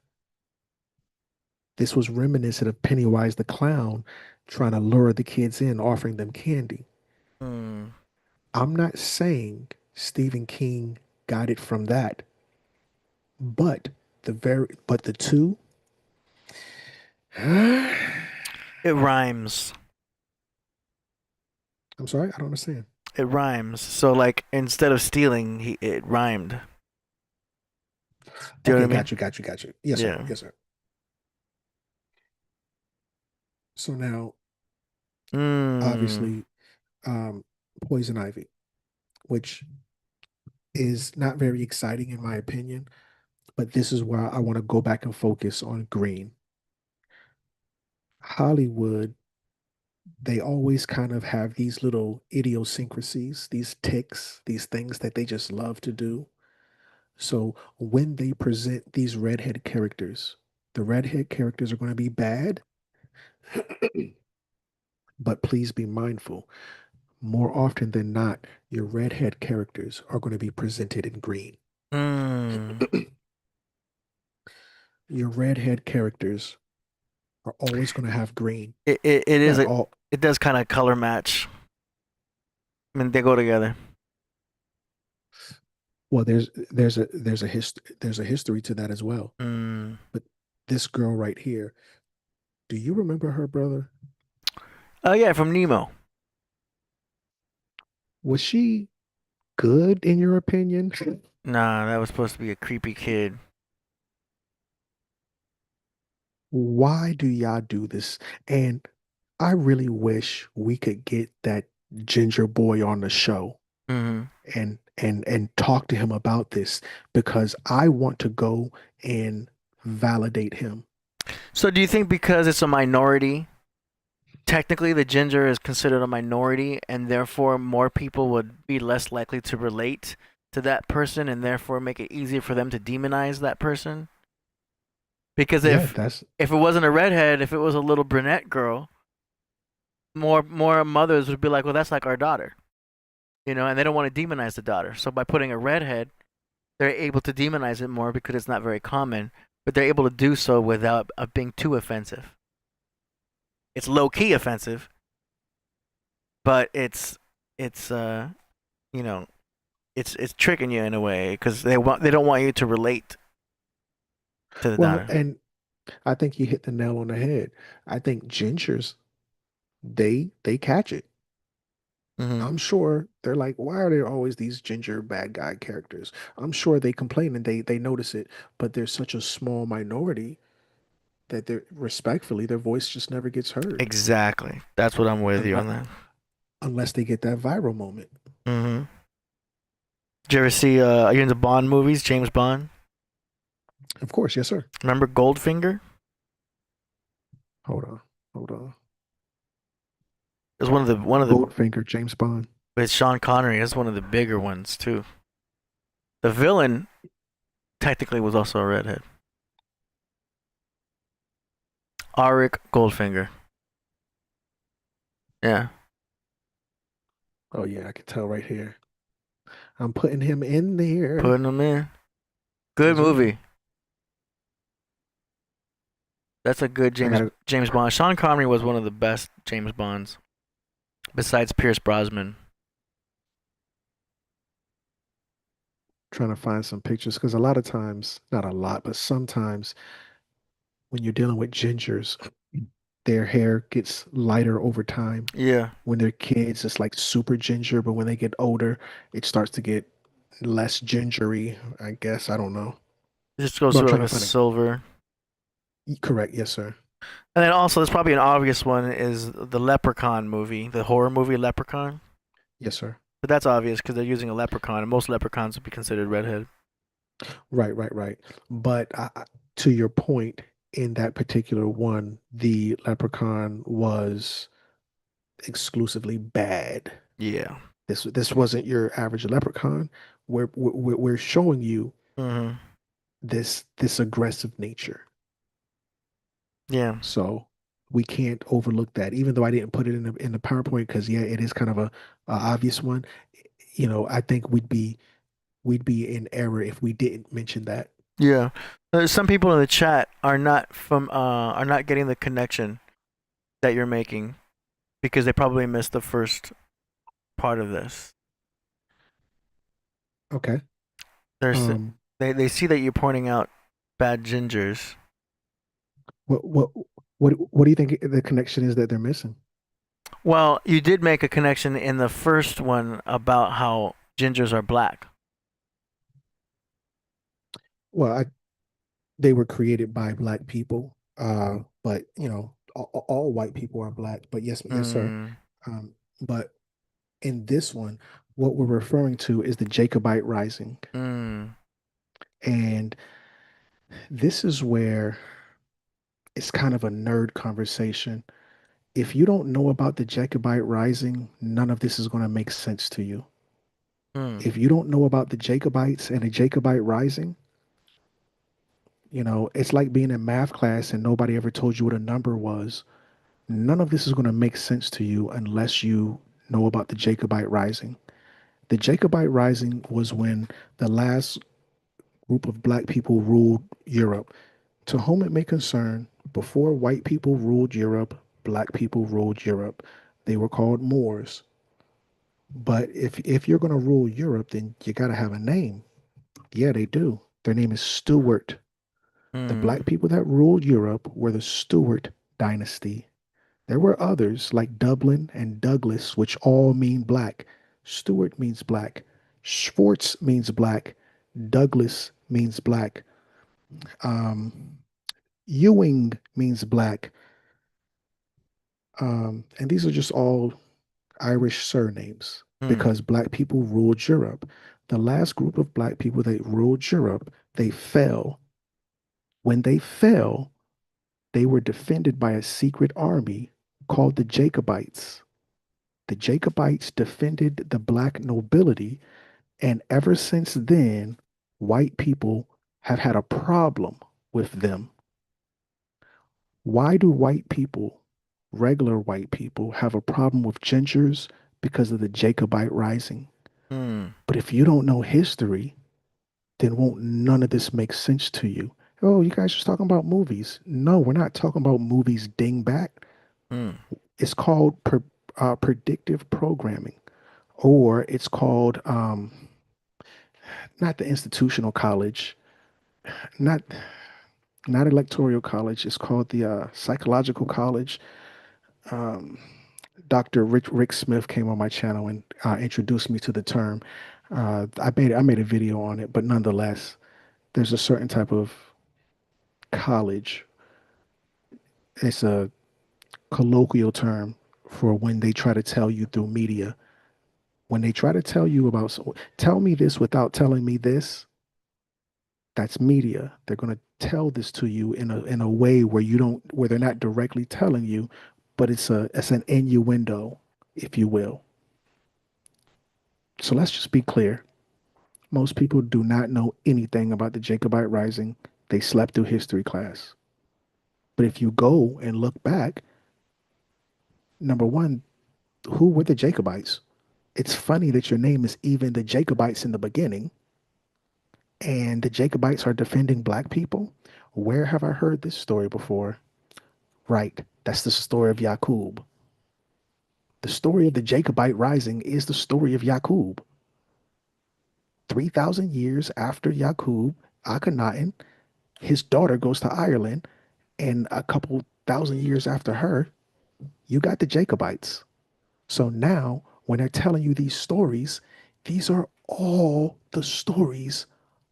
This was reminiscent of Pennywise the Clown trying to lure the kids in, offering them candy. Hmm. I'm not saying Stephen King got it from that, but the two. I'm It rhymes. sorry, I don't understand. It rhymes. So like instead of stealing, it rhymed. Do you know Okay, what I mean? got you. Yes, sir. Yeah. Yes, sir. So now, Mm. obviously, Poison Ivy, which is not very exciting in my opinion, but this is where I want to go back and focus on Green. Hollywood, they always kind of have these little idiosyncrasies, these ticks, these things that they just love to do. So when they present these redhead characters, the redhead characters are going to be bad, but please be mindful. More often than not, your redhead characters are going to be presented in green. Mm. Your redhead characters are always going to have green. It is Not a all. it does kind of color match. I mean, they go together. Well, there's a history to that as well. Mm. But this girl right here, do you remember her brother? Oh yeah, from Nemo. Was she good in your opinion? Nah, that was supposed to be a creepy kid. Why do y'all do this? And I really wish we could get that ginger boy on the show Hmm. and talk to him about this because I want to go and validate him. So do you think because it's a minority, technically the ginger is considered a minority, and therefore more people would be less likely to relate to that person, and therefore make it easier for them to demonize that person? Because Yeah, if it wasn't a redhead, if it was a little brunette girl, more mothers would be like, well, that's like our daughter, and they don't want to demonize the daughter. So by putting a redhead, they're able to demonize it more because it's not very common, but they're able to do so without being too offensive. It's low key offensive, but it's you know it's tricking you in a way because they don't want you to relate to the well, daughter. and I think you hit the nail on the head. I think gingers, they catch it. Hmm. I'm sure they're like, why are there always these ginger bad guy characters? I'm sure they complain and they notice it, but there's such a small minority that they're respectfully their voice just never gets heard Exactly. That's what I'm with you unless on that. unless they get that viral moment. Hmm. Did you ever see? Are you into Bond movies? James Bond. Of course, yes, sir. Remember Goldfinger? Hold on, hold on. It was one of the Goldfinger, James Bond. with Sean Connery. It's one of the bigger ones too. The villain technically was also a redhead. Auric Goldfinger. Yeah. Oh yeah, I can tell right here. I'm putting him in there. Putting him in. Good Yes, sir. movie. That's a good I gotta. James Bond. Sean Connery was one of the best James Bonds, besides Pierce Brosnan. trying to find some pictures because a lot of times, not a lot, but sometimes when you're dealing with gingers, their hair gets lighter over time. Yeah. When they're kids, it's like super ginger, but when they get older, it starts to get less gingery, I guess. I don't know. It just goes But I'm through like trying a to find silver. correct. Yes, sir. And then also, there's probably an obvious one is the Leprechaun movie, the horror movie Leprechaun. Yes, sir. But that's obvious because they're using a leprechaun, and most leprechauns would be considered redhead. Right, right, right. But to your point, in that particular one, the leprechaun was exclusively bad. Yeah. This wasn't your average leprechaun. We're showing you Hmm. this aggressive nature. Yeah. So we can't overlook that, even though I didn't put it in the PowerPoint because yeah, it is kind of a obvious one. You know, I think we'd be in error if we didn't mention that. Yeah. Some people in the chat are not getting the connection that you're making because they probably missed the first part of this. Okay. There's Um, they see that you're pointing out bad gingers. what what what do you think the connection is that they're missing? Well, you did make a connection in the first one about how gingers are black. Well, they were created by black people, but all white people are black. But yes, yes, sir. Mm, But in this one, what we're referring to is the Jacobite Rising, mm, and this is where it's kind of a nerd conversation. If you don't know about the Jacobite Rising, none of this is going to make sense to you. mm, If you don't know about the Jacobites and the Jacobite Rising, it's like being in math class and nobody ever told you what a number was. None of this is going to make sense to you unless you know about the Jacobite Rising. The Jacobite Rising was when the last group of black people ruled Europe. To whom it may concern, before white people ruled Europe, black people ruled Europe. They were called Moors. But if you're going to rule Europe, then you got to have a name. Yeah, they do. Their name is Stewart. The mm, black people that ruled Europe were the Stewart dynasty. There were others like Dublin and Douglas, which all mean black. Stewart means black. Schwartz means black. Douglas means black. Um, Ewing means black. And these are just all Irish surnames mm, because black people ruled Europe. The last group of black people that ruled Europe, they fell. When they fell, they were defended by a secret army called the Jacobites. The Jacobites defended the black nobility, and ever since then, white people have had a problem with them. Why do white people, regular white people, have a problem with gingers? Because of the Jacobite Rising. mm, But if you don't know history, then won't none of this make sense to you? Oh, you guys just talking about movies. No, we're not talking about movies, dingbat. mm, It's called predictive programming, or it's called not the institutional college, not not electoral college. It's called the psychological college. Um, Dr. Rick Smith came on my channel and introduced me to the term. I made a video on it, but nonetheless, there's a certain type of college. It's a colloquial term for when they try to tell you through media. When they try to tell you about, tell me this without telling me this, that's media. They're going to tell this to you in a way where where they're not directly telling you, but it's an innuendo, if you will. So let's just be clear. Most people do not know anything about the Jacobite Rising. They slept through history class. But if you go and look back, number one, who were the Jacobites? It's funny that your name is even the Jacobites in the beginning, and the Jacobites are defending black people. Where have I heard this story before? Right, that's the story of Yakob. The story of the Jacobite Rising is the story of Yakob. 3,000 years after Yakob, Akhenaten, his daughter goes to Ireland, and a couple thousand years after her, you got the Jacobites. So now, when they're telling you these stories, these are all the stories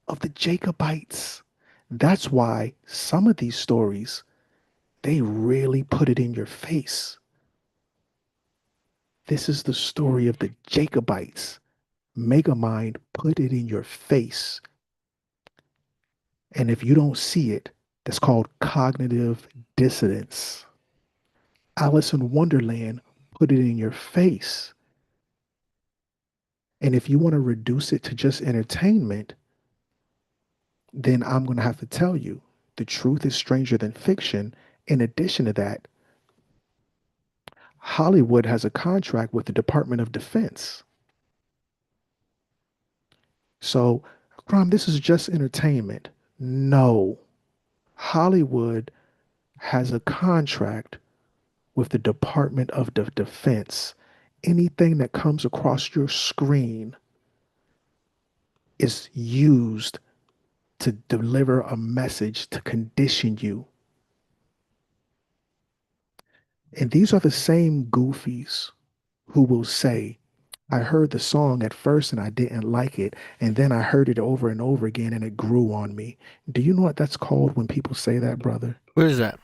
of the Jacobites. That's why some of these stories, they really put it in your face. This is the story of the Jacobites. Megamind put it in your face. And if you don't see it, that's called cognitive dissonance. Alice in Wonderland put it in your face. And if you want to reduce it to just entertainment, then I'm going to have to tell you the truth is stranger than fiction. In addition to that, Hollywood has a contract with the Department of Defense. So, Crumb, this is just entertainment. No. Hollywood has a contract with the Department of Defense. Anything that comes across your screen is used to deliver a message to condition you. And these are the same goofies who will say, I heard the song at first and I didn't like it, and then I heard it over and over again and it grew on me. Do you know what that's called when people say that, brother? What is that?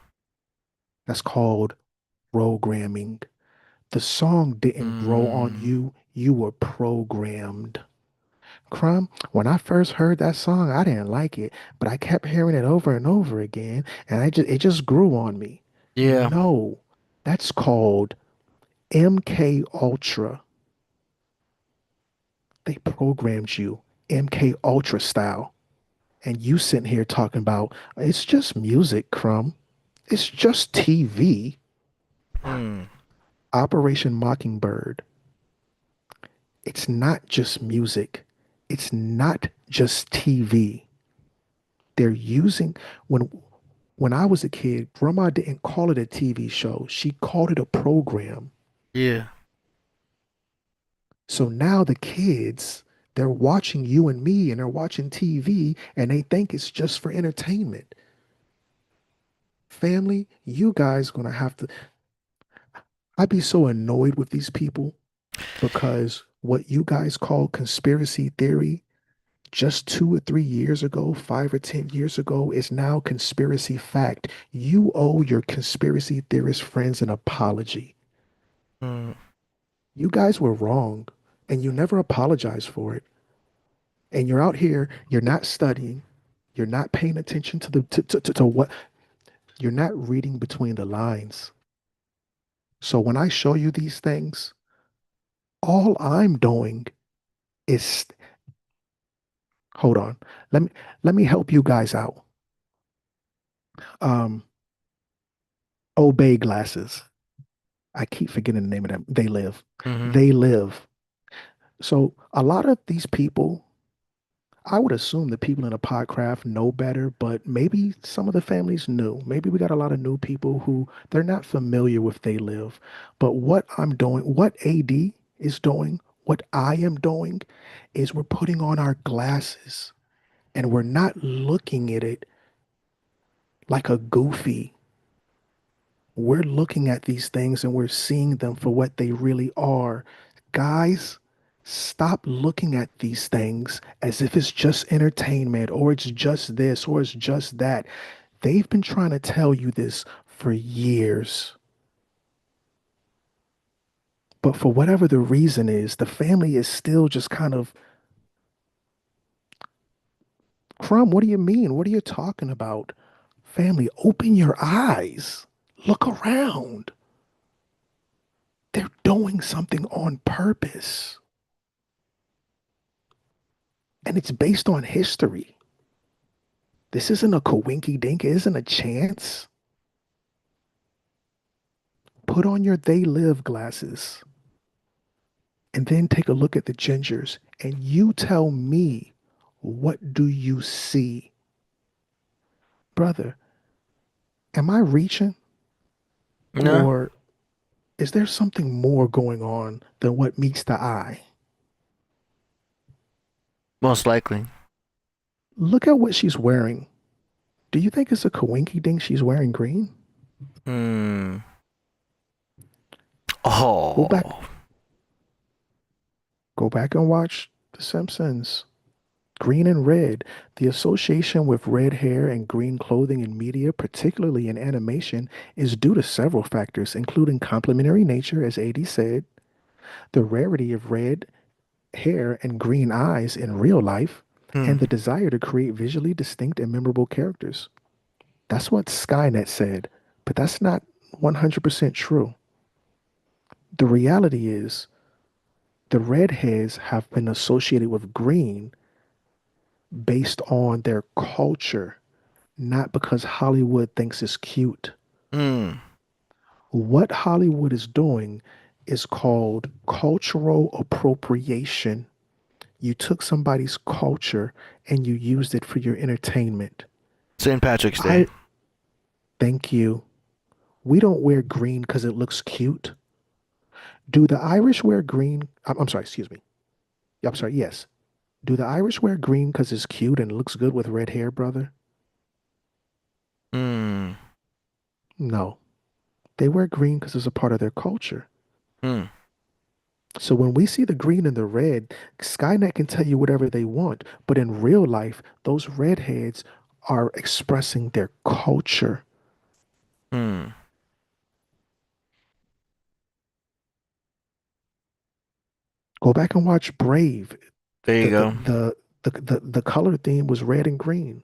That's called programming. The song didn't grow on you, you were programmed. Crumb, when I first heard that song, I didn't like it, but I kept hearing it over and over again, and it just grew on me. Yeah. No, that's called MK Ultra. They programmed you MK Ultra style. And you sitting here talking about it's just music, Crumb. It's just TV. Operation Mockingbird. It's not just music. It's not just TV. They're using when I was a kid, Grandma didn't call it a TV show. She called it a program. Yeah. So now the kids, they're watching you and me and they're watching TV and they think it's just for entertainment. Family, you guys gonna have to. I'd be so annoyed with these people because what you guys call conspiracy theory just 2 or 3 years ago, 5 or 10 years ago, is now conspiracy fact. You owe your conspiracy theorist friends an apology. You guys were wrong and you never apologized for it. And you're out here, you're not studying, you're not paying attention to the to what you're not reading between the lines. So when I show you these things, all I'm doing is hold on. Let me help you guys out. Obey glasses. I keep forgetting the name of them. They live. They live. So a lot of these people, I would assume the people in the Podcraft know better, but maybe some of the families knew. Maybe we got a lot of new people who they're not familiar with They Live. But what I'm doing, what AD is doing, what I am doing is we're putting on our glasses and we're not looking at it like a goofy. We're looking at these things and we're seeing them for what they really are. Guys, stop looking at these things as if it's just entertainment or it's just this or it's just that. They've been trying to tell you this for years. But for whatever the reason is, the family is still just kind of, Crumb, what do you mean? What are you talking about? Family, open your eyes. Look around. They're doing something on purpose. And it's based on history. This isn't a coinky dink. It isn't a chance. Put on your They Live glasses and then take a look at the gingers and you tell me, what do you see? Brother, am I reaching? No. Or is there something more going on than what meets the eye? Most likely. Look at what she's wearing. Do you think it's a coinky dink she's wearing green? Hmm. Go back, Oh. go back and watch The Simpsons. Green and red. The association with red hair and green clothing in media, particularly in animation, is due to several factors, including complementary nature, as AD said, the rarity of red hair and green eyes in real life, Hmm. and the desire to create visually distinct and memorable characters. That's what Skynet said, but that's not 100% true. The reality is, the redheads have been associated with green based on their culture, not because Hollywood thinks it's cute. Hmm. What Hollywood is doing is called cultural appropriation. You took somebody's culture and you used it for your entertainment. St. Patrick's Day. I thank you. We don't wear green because it looks cute. Do the Irish wear green? I'm sorry, excuse me. I'm sorry, yes. Do the Irish wear green because it's cute and it looks good with red hair, brother? Hmm. No. They wear green because it's a part of their culture. Hmm. So when we see the green and the red, Skynet can tell you whatever they want, but in real life, those redheads are expressing their culture. Hmm. Go back and watch Brave. There you The the go. the the color theme was red and green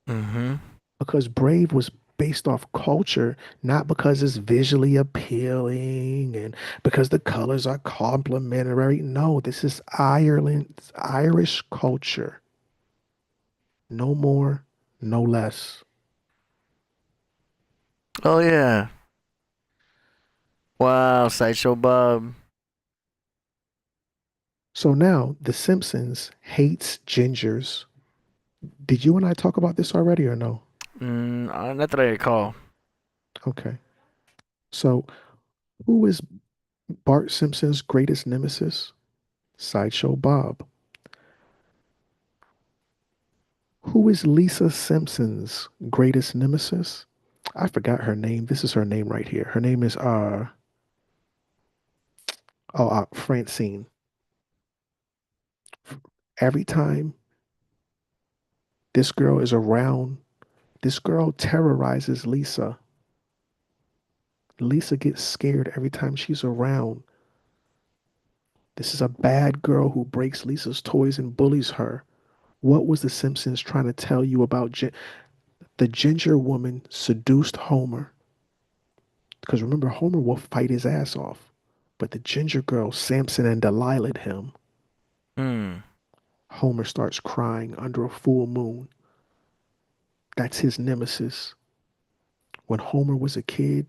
Mm-hmm. because Brave was based off culture, not because it's visually appealing and because the colors are complementary. No, this is Ireland's Irish culture. No more, no less. Oh yeah. Wow, Sideshow Bob. So now The Simpsons hates gingers. Did you and I talk about this already or no? Not that I recall. Okay. So who is Bart Simpson's greatest nemesis? Sideshow Bob. Who is Lisa Simpson's greatest nemesis? I forgot her name. This is her name right here. Her name is Francine. Every time this girl is around, this girl terrorizes Lisa. Lisa gets scared every time she's around. This is a bad girl who breaks Lisa's toys and bullies her. What was the Simpsons trying to tell you about the ginger woman seduced Homer? Because remember, Homer will fight his ass off. But the ginger girl, Samson and Delilah him. Hmm. Homer starts crying under a full moon. That's his nemesis. When Homer was a kid,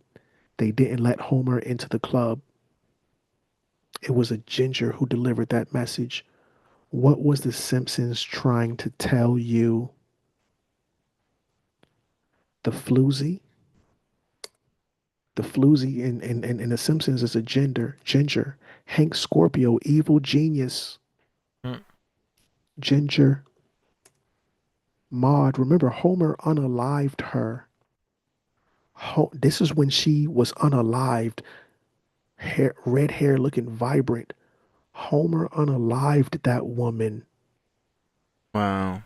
they didn't let Homer into the club. It was a ginger who delivered that message. What was the Simpsons trying to tell you? The floozy? The floozy in The Simpsons is a ginger. Hank Scorpio, evil genius. Hmm. Ginger. Maud, remember Homer unalived her. This is when she was unalived, red hair looking vibrant. Homer unalived that woman. Wow.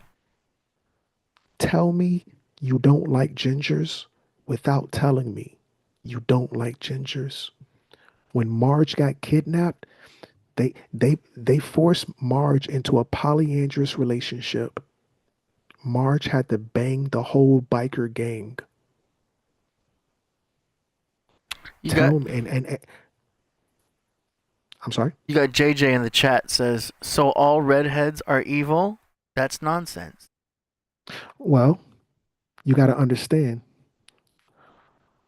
Tell me you don't like gingers without telling me you don't like gingers. When Marge got kidnapped, they forced Marge into a polyandrous relationship. Marge had to bang the whole biker gang. You got Tell me, and I'm sorry. you got JJ in the chat says, so all redheads are evil? That's nonsense. Well, you got to understand.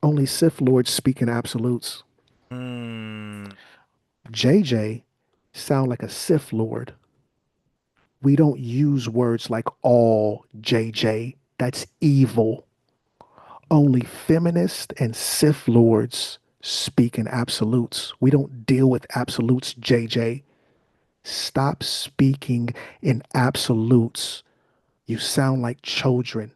Only Sith Lords speak in absolutes. Hmm. JJ sound like a Sith Lord. We don't use words like all JJ. That's evil. Only feminists and Sith Lords speak in absolutes. We don't deal with absolutes, JJ. Stop speaking in absolutes. You sound like children.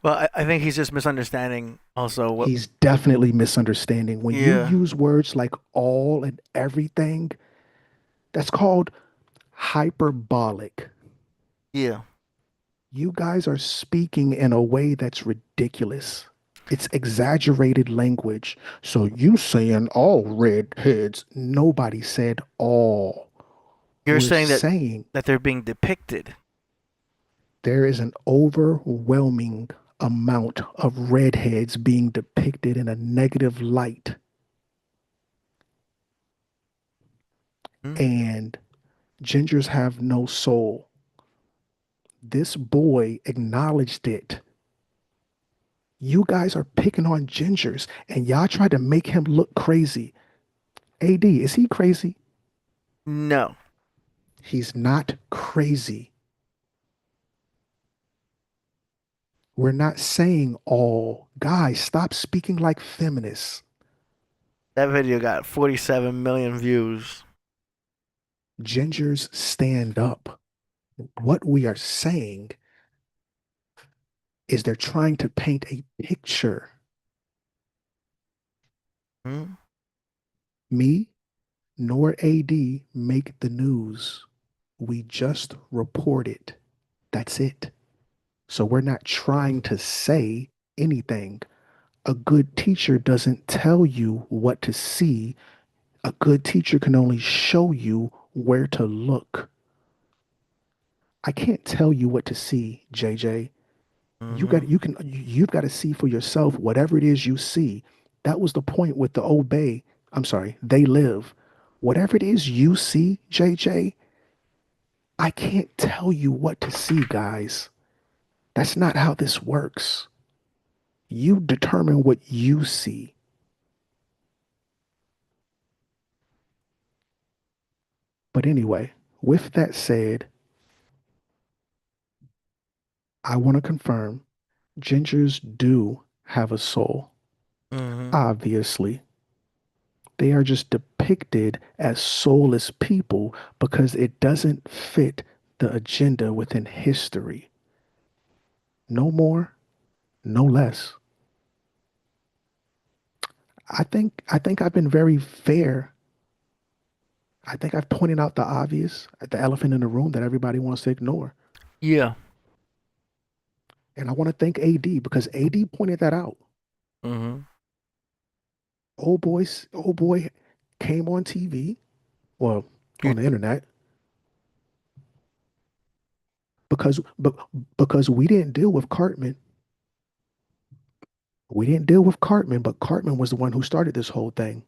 Well, I think he's just misunderstanding also what. He's definitely misunderstanding. When you Yeah. use words like all and everything, that's called hyperbolic. Yeah. You guys are speaking in a way that's ridiculous. It's exaggerated language. So you saying all redheads, nobody said all. You're We're saying that saying they're being depicted. there is an overwhelming amount of redheads being depicted in a negative light. Hmm? And gingers have no soul. This boy acknowledged it. You guys are picking on gingers and y'all try to make him look crazy. AD, is he crazy? No. He's not crazy. We're not saying all. Guys, stop speaking like feminists. That video got 47 million views. Gingers stand up. What we are saying is they're trying to paint a picture. Hmm? Me nor AD make the news. We just report it. That's it. So we're not trying to say anything. A good teacher doesn't tell you what to see. A good teacher can only show you where to look. I can't tell you what to see, JJ. Hmm. You've got to see for yourself whatever it is you see. That was the point with the obey. I'm sorry, they live. Whatever it is you see, JJ, I can't tell you what to see, guys. That's not how this works. You determine what you see. But anyway, with that said, I want to confirm gingers do have a soul. Hmm. Obviously, they are just depicted as soulless people because it doesn't fit the agenda within history. No more, no less. I think I've been very fair. I think I've pointed out the obvious, the elephant in the room that everybody wants to ignore. Yeah. And I want to thank AD because AD pointed that out. Hmm. Old boy came on TV, well, on the YouTube. internet, because but because we didn't deal with Cartman. We didn't deal with Cartman, but Cartman was the one who started this whole thing.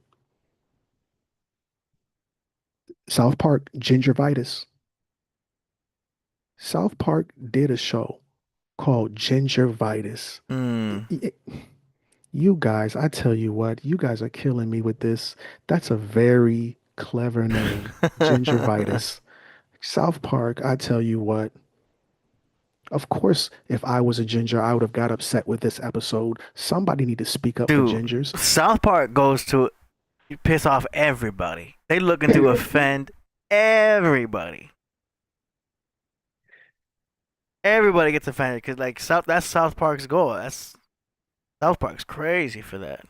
South Park Gingivitis. South Park did a show called Gingivitis. Mm. You guys, I tell you what, you guys are killing me with this. That's a very clever name, Gingivitis. South Park, I tell you what. Of course, if I was a ginger, I would have got upset with this episode. Somebody need to speak up for Dude, gingers. South Park goes to piss off everybody. They looking to offend everybody. Everybody gets offended because like that's South Park's goal. That's South Park's crazy for that.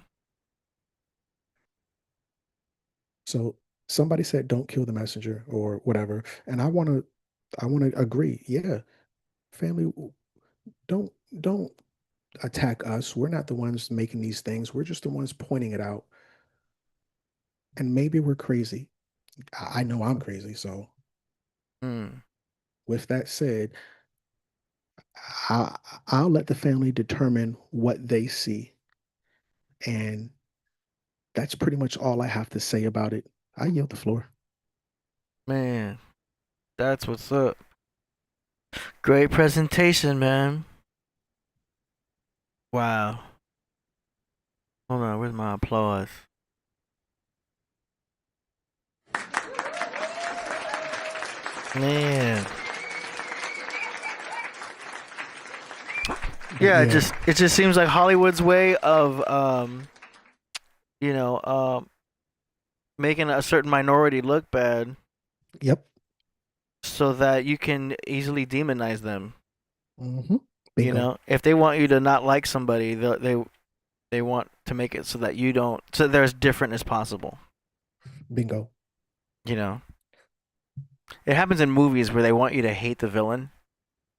So somebody said don't kill the messenger or whatever, and I want to agree. Yeah, family, don't don't attack us. We're not the ones making these things. We're just the ones pointing it out. And maybe we're crazy. I know I'm crazy. So Mm. with that said, I, I'll let the family determine what they see. And that's pretty much all I have to say about it. I yield the floor. Man, that's what's up. Great presentation, man. Wow. Hold on, where's my applause? Man. But Yeah, yeah, it just seems like Hollywood's way of you know, making a certain minority look bad. Yep. so that you can easily demonize them. Mm-hmm. You Bingo. know, if they want you to not like somebody, they want to make it so that you don't, so they're as different as possible. Bingo. You know, it happens in movies where they want you to hate the villain,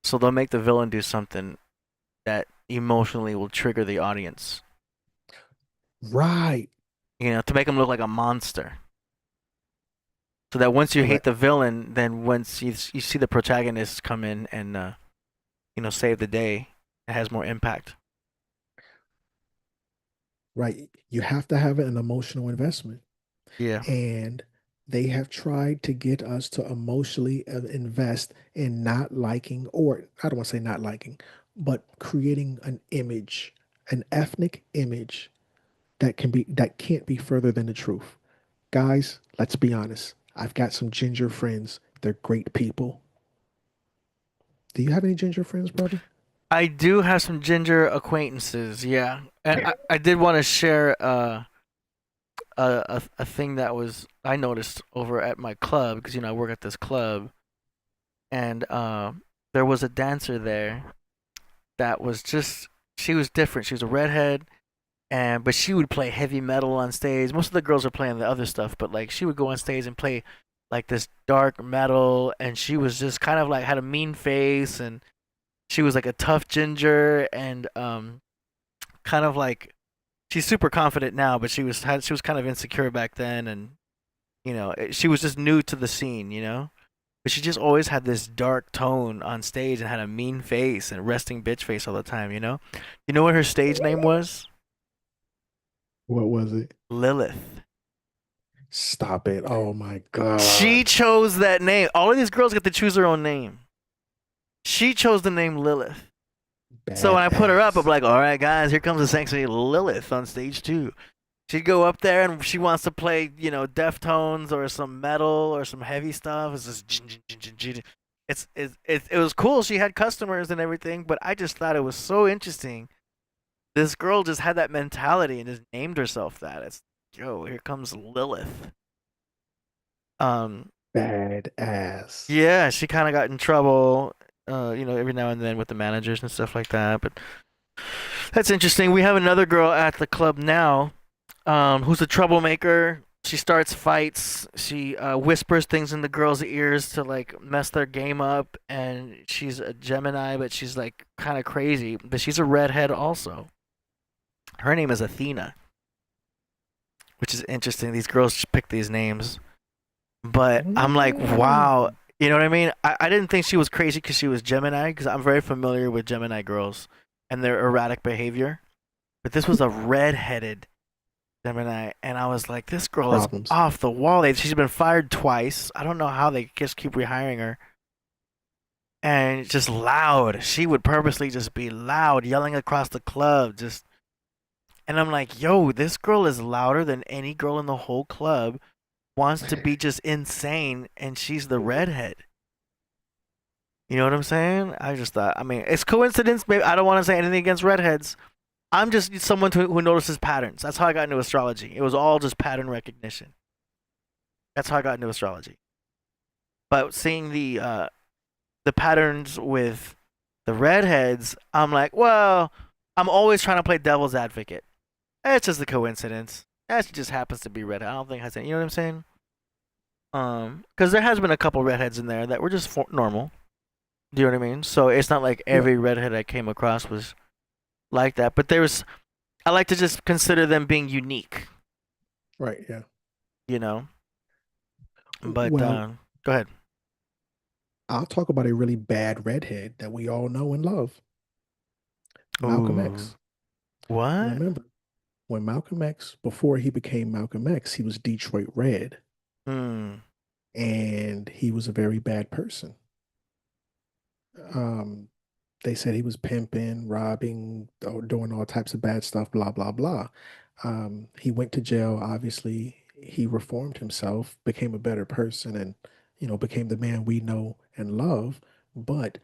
so they'll make the villain do something that emotionally will trigger the audience. Right. You know, to make them look like a monster. So that once you hate Correct. the villain, then once you see the protagonist come in and save the day, it has more impact. Right. You have to have an emotional investment. Yeah. And they have tried to get us to emotionally invest in not liking, or I don't want to say not liking, but creating an image, an ethnic image that can't be further than the truth. Guys, let's be honest. I've got some ginger friends. They're great people. Do you have any ginger friends, brother? I do have some ginger acquaintances, yeah. And I did want to share a thing that was I noticed over at my club because I work at this club, and there was a dancer there that was just she was different. She was a redhead, and but she would play heavy metal on stage. Most of the girls are playing the other stuff, but like she would go on stage and play like this dark metal, and she was just kind of like had a mean face, and she was like a tough ginger, and kind of like she's super confident now, but she was kind of insecure back then, and she was just new to the scene, but she just always had this dark tone on stage and had a mean face and resting bitch face all the time. You know what her stage name was? What was it? Lilith. Stop it. Oh my God. She chose that name. All of these girls get to choose their own name. She chose the name Lilith. So when I put her up, I'm Badass. like, all right, guys, here comes the sexy Lilith on stage 2. She'd go up there and she wants to play, Deftones or some metal or some heavy stuff. It's just it was cool. She had customers and everything, but I just thought it was so interesting. This girl just had that mentality and just named herself that. It's yo, here comes Lilith. Um, Badass. yeah, she kind of got in trouble, every now and then with the managers and stuff like that. But that's interesting. We have another girl at the club now, who's a troublemaker. She starts fights. She whispers things in the girls' ears to like mess their game up. And she's a Gemini, but she's like kind of crazy. But she's a redhead also. Her name is Athena, which is interesting. These girls pick these names, but I'm like, wow. You know what I mean? I didn't think she was crazy because she was Gemini, because I'm very familiar with Gemini girls and their erratic behavior. But this was a redheaded Gemini, and I was like, this girl is Problems. off the wall. She's been fired twice. I don't know how they just keep rehiring her. And just loud. She would purposely just be loud, yelling across the club. And I'm like, yo, this girl is louder than any girl in the whole club. Wants to be just insane, and she's the redhead. You know what I'm saying? I just thought, I mean, it's coincidence. Maybe I don't want to say anything against redheads. I'm just someone who notices patterns. That's how I got into astrology. It was all just pattern recognition. That's how I got into astrology. But seeing the patterns with the redheads, I'm like, well, I'm always trying to play devil's advocate. It's just a coincidence. That just happens to be redhead. I don't think it has any. You know what I'm saying? Because there has been a couple redheads in there that were just normal. Do you know what I mean? So it's not like Yeah. every redhead I came across was like that. But I like to just consider them being unique. Right. Yeah. You know. But Well, go ahead. I'll talk about a really bad redhead that we all know and love. Malcolm Ooh. X. What? Remember, when Malcolm X, before he became Malcolm X, he was Detroit Red, Hmm. and he was a very bad person. Um, they said he was pimping, robbing, doing all types of bad stuff, blah, blah, blah. He went to jail, obviously. He reformed himself, became a better person, and, became the man we know and love. But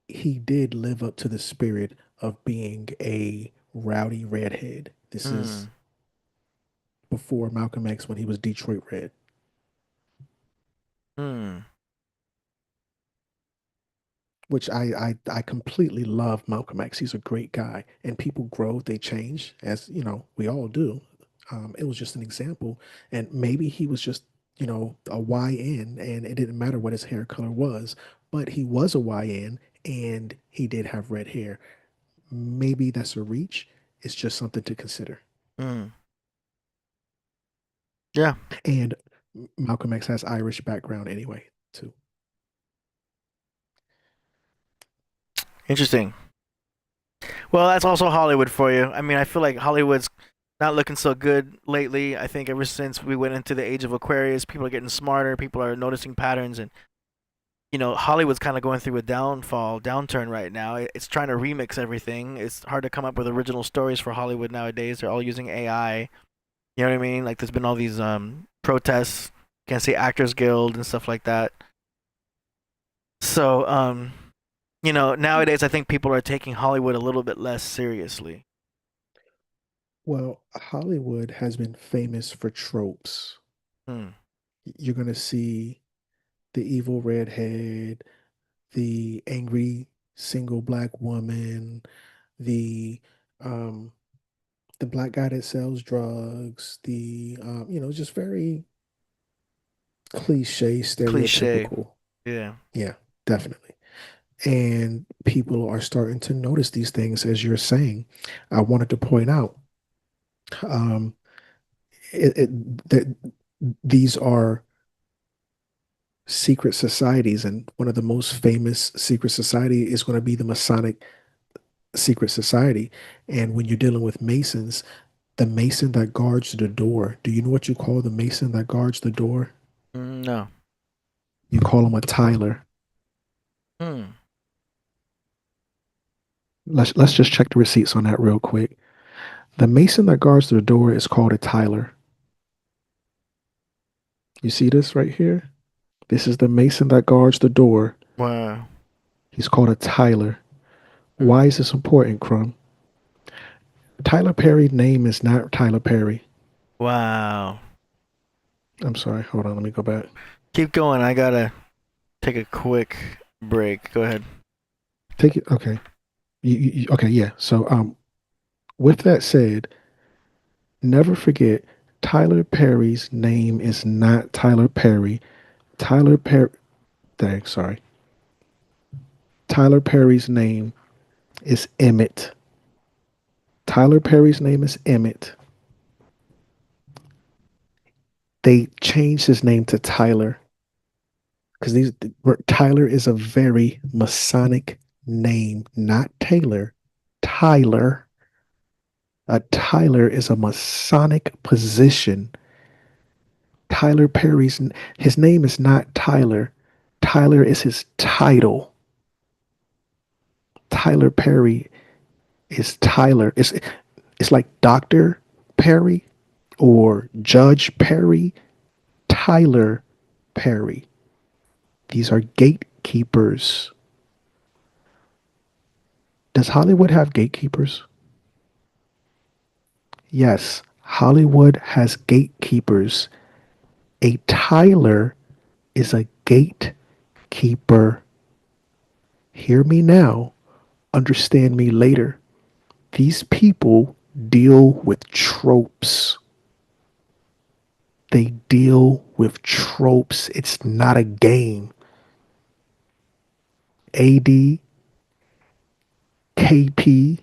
he did live up to the spirit of being a rowdy redhead. This is Hmm. before Malcolm X when he was Detroit Red. Hmm. which I completely love Malcolm X. He's a great guy, and people grow, they change, as you know, we all do. It was just an example, and maybe he was just a YN, and it didn't matter what his hair color was, but he was a YN, and he did have red hair. Maybe that's a reach. It's just something to consider. Hmm. Yeah. And Malcolm X has Irish background anyway, too. Interesting. Well, that's also Hollywood for you. I mean, I feel like Hollywood's not looking so good lately. I think ever since we went into the age of Aquarius, people are getting smarter. People are noticing patterns, and Hollywood's kind of going through a downturn right now. It's trying to remix everything. It's hard to come up with original stories for Hollywood nowadays. They're all using AI. You know what I mean? Like there's been all these protests against the Actors Guild and stuff like that. So nowadays I think people are taking Hollywood a little bit less seriously. Well, Hollywood has been famous for tropes. Hmm. You're going to see the evil redhead, the angry single black woman, the um the black guy that sells drugs, the just very cliche, Cliche. stereotypical. Yeah. Yeah, definitely. And people are starting to notice these things, as you're saying. I wanted to point out, um, that these are secret societies, and one of the most famous secret society is going to be the Masonic secret society. And when you're dealing with Masons, the Mason that guards the door, do you know what you call the Mason that guards the door? No. You call him a Tyler. Hmm. Let's just check the receipts on that real quick. The Mason that guards the door is called a Tyler. You see this right here? This is the Mason that guards the door. Wow. He's called a Tyler. Hmm. Why is this important, Crumb? Tyler Perry's name is not Tyler Perry. Wow. I'm sorry. Hold on. Let me go back. Keep going. I gotta take a quick break. Go ahead. Take it. Okay. Okay. Yeah. So, with that said, never forget Tyler Perry's name is not Tyler Perry. Tyler Perry. Dang. Sorry. Tyler Perry's name is Emmett. Tyler Perry's name is Emmett. They changed his name to Tyler because Tyler is a very Masonic name, not Taylor. Tyler. A Tyler is a Masonic position. Tyler Perry's his name is not Tyler. Tyler is his title. Tyler Perry is Tyler. It's like Dr. Perry or Judge Perry. Tyler Perry. These are gatekeepers. Does Hollywood have gatekeepers? Yes, Hollywood has gatekeepers. A Tyler is a gatekeeper. Hear me now, understand me later. These people deal with tropes. They deal with tropes. It's not a game. AD, KP,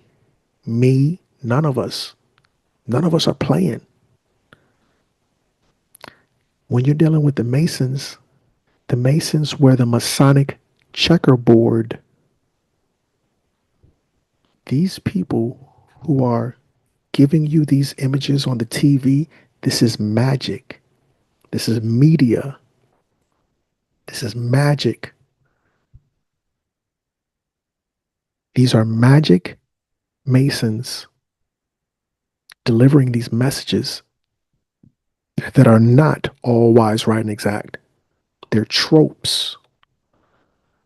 me, none of us. None of us are playing. When you're dealing with the Masons wear the Masonic checkerboard. These people who are giving you these images on the TV, this is magic. This is media. This is magic. These are magic Masons delivering these messages that are not all wise, right, and exact. They're tropes.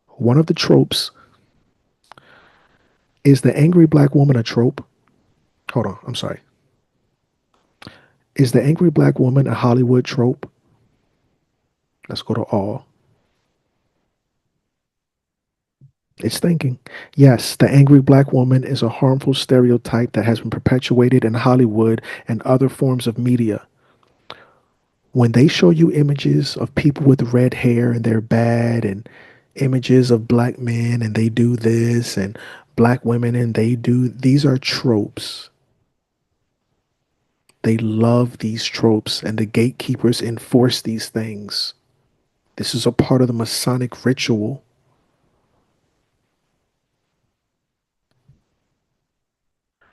One of the tropes is the angry black woman a trope? Hold on, I'm sorry. Is the angry black woman a Hollywood trope? Let's go to all. It's thinking. Yes, the angry black woman is a harmful stereotype that has been perpetuated in Hollywood and other forms of media. When they show you images of people with red hair and they're bad, and images of black men and they do this, and black women and they do, these are tropes. They love these tropes, and the gatekeepers enforce these things. This is a part of the Masonic ritual.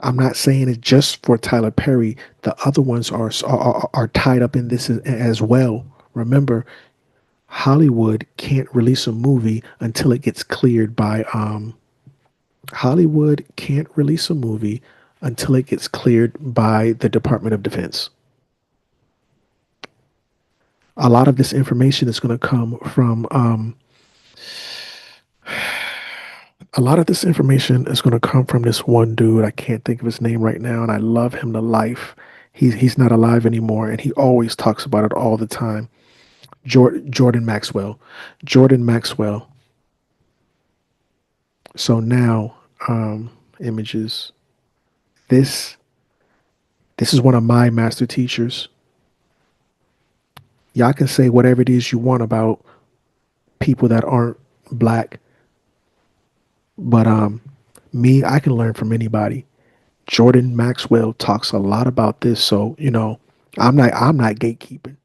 I'm not saying it just for Tyler Perry. The other ones are tied up in this as well. Remember, Hollywood can't release a movie until it gets cleared by Hollywood can't release a movie until it gets cleared by the Department of Defense. A lot of this information is going to come from a lot of this information is going to come from this one dude. I can't think of his name right now, and I love him to life. He's not alive anymore, and he always talks about it all the time. Jordan Maxwell. Jordan Maxwell. So now, images. This this is one of my master teachers. Y'all can say whatever it is you want about people that aren't black, but me, I can learn from anybody. Jordan Maxwell talks a lot about this, so I'm not gatekeeping.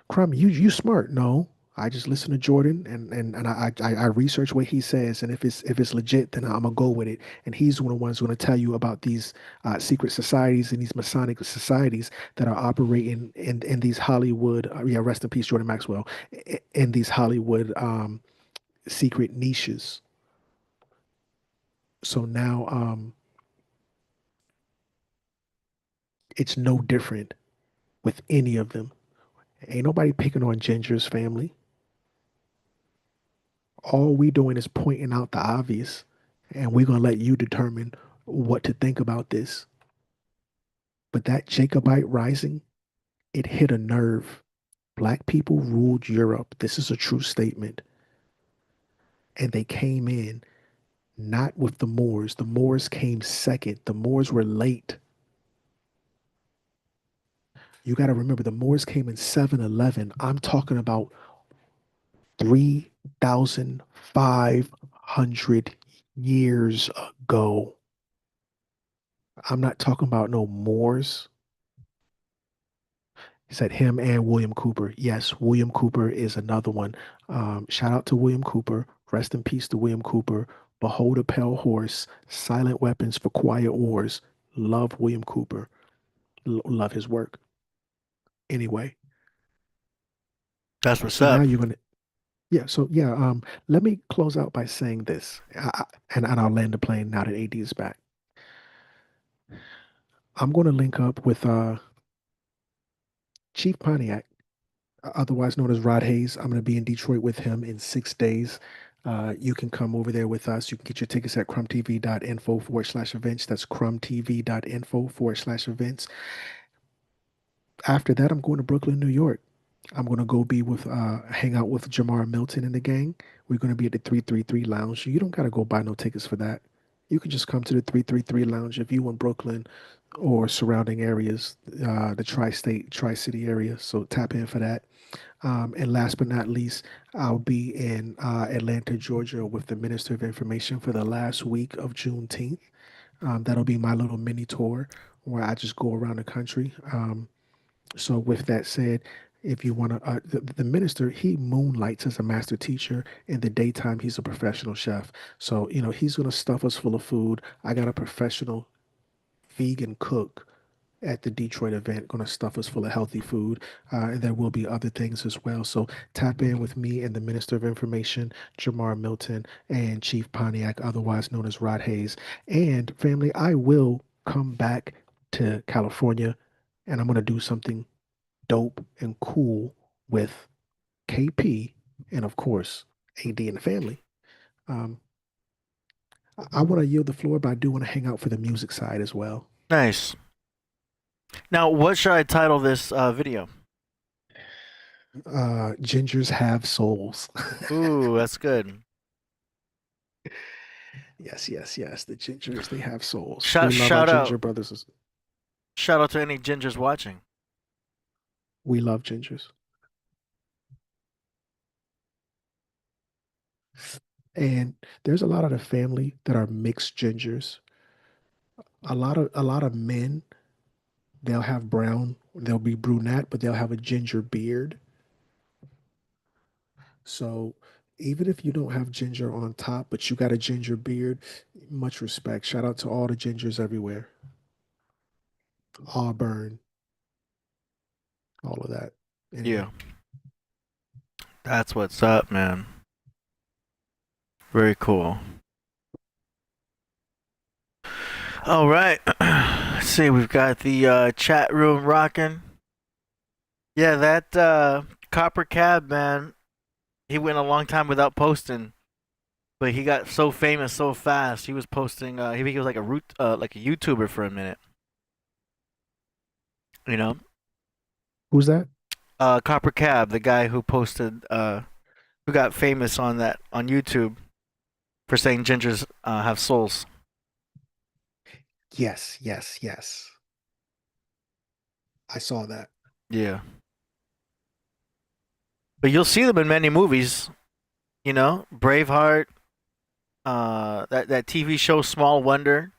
Crumb, you smart. No, I just listen to Jordan, and I research what he says, and if it's legit, then I'm gonna go with it. And he's one of the ones going to tell you about these secret societies and these Masonic societies that are operating in these Hollywood. Yeah, rest in peace, Jordan Maxwell. In these Hollywood secret niches. So now it's no different with any of them. Ain't nobody picking on Ginger's family. All we doing is pointing out the obvious, and we're gonna let you determine what to think about this. But that Jacobite rising, it hit a nerve. Black people ruled Europe. This is a true statement. And they came in not with the Moors. The Moors came second. The Moors were late. You got to remember, the Moors came in 711. I'm talking about 3,500 years ago. I'm not talking about no Moors. He said him and William Cooper. Yes, William Cooper is another one. Shout out to William Cooper. Rest in peace to William Cooper. Behold a pale horse. Silent weapons for quiet wars. Love William Cooper. Love his work. Anyway, That's what's so up. now you're gonna. Yeah, so yeah. Let me close out by saying this, and I'll land the plane now that AD is back. I'm going to link up with Chief Pontiac, otherwise known as Rod Hayes. I'm going to be in Detroit with him in 6 days. You can come over there with us. You can get your tickets at crumbtv.info/events. That's crumbtv.info/events. After that, I'm going to Brooklyn, New York. I'm going to go be with, hang out with Jamar Milton and the gang. We're going to be at the 333 Lounge. You don't got to go buy no tickets for that. You can just come to the 333 Lounge if you in Brooklyn or surrounding areas, the tri-state, tri-city area. So tap in for that. And last but not least, I'll be in Atlanta, Georgia with the Minister of Information for the last week of Juneteenth. That'll be my little mini tour where I just go around the country. So with that said, if you want to, the minister, he moonlights as a master teacher. In the daytime, he's a professional chef. So, he's going to stuff us full of food. I got a professional vegan cook at the Detroit event, going to stuff us full of healthy food. And there will be other things as well. So tap in with me and the Minister of Information, Jamar Milton, and Chief Pontiac, otherwise known as Rod Hayes. And family, I will come back to California, and I'm going to do something dope and cool with KP and, of course, AD and the family. Um, I want to yield the floor, but I do want to hang out for the music side as well. Nice. Now, what should I title this video? Gingers have souls. Ooh, that's good. Yes, yes, yes. The gingers, they have souls. Shout We love our shout ginger out brothers. shout out to any gingers watching. We love gingers. And there's a lot of the family that are mixed gingers. A lot of men, they'll have brown, they'll be brunette, but they'll have a ginger beard. So even if you don't have ginger on top, but you got a ginger beard, much respect. Shout out to all the gingers everywhere. Auburn, all of that. Anyway, Yeah. That's what's up, man. Very cool. All right. Let's see, we've got the chat room rocking. Yeah, that Copper Cab, man, he went a long time without posting, but he got so famous so fast. He was posting. He was like a YouTuber for a minute. You know, who's that? Copper Cab, the guy who posted, who got famous on YouTube for saying gingers have souls. Yes, yes, yes. I saw that. Yeah, but you'll see them in many movies. You know, Braveheart, that TV show Small Wonder.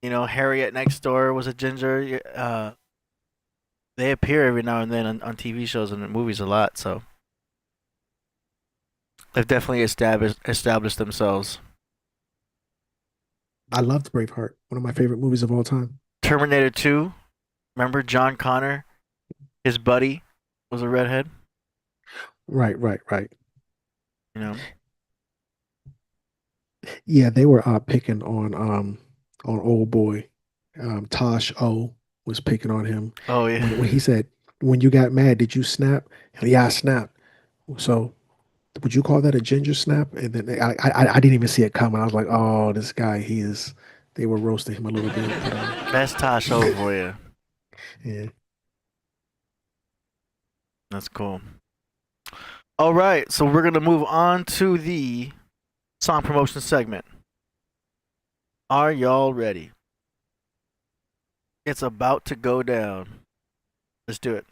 You know, Harriet Next Door was a ginger. They appear every now and then on TV shows and movies a lot. So they've definitely established themselves. I loved Braveheart, one of my favorite movies of all time. Terminator 2. Remember John Connor? His buddy was a redhead. Right, right, right. You know. Yeah, they were picking on old boy. Tosh O was picking on him Oh yeah. when he said, "When you got mad, did you snap?" And yeah, I snapped. So would you call that a ginger snap? And then I didn't even see it coming. I was like, oh, this guy, he is. They were roasting him a little bit. But, That's Tosh O for you. yeah. That's cool. All right, so we're gonna move on to the song promotion segment. Are y'all ready? It's about to go down. Let's do it.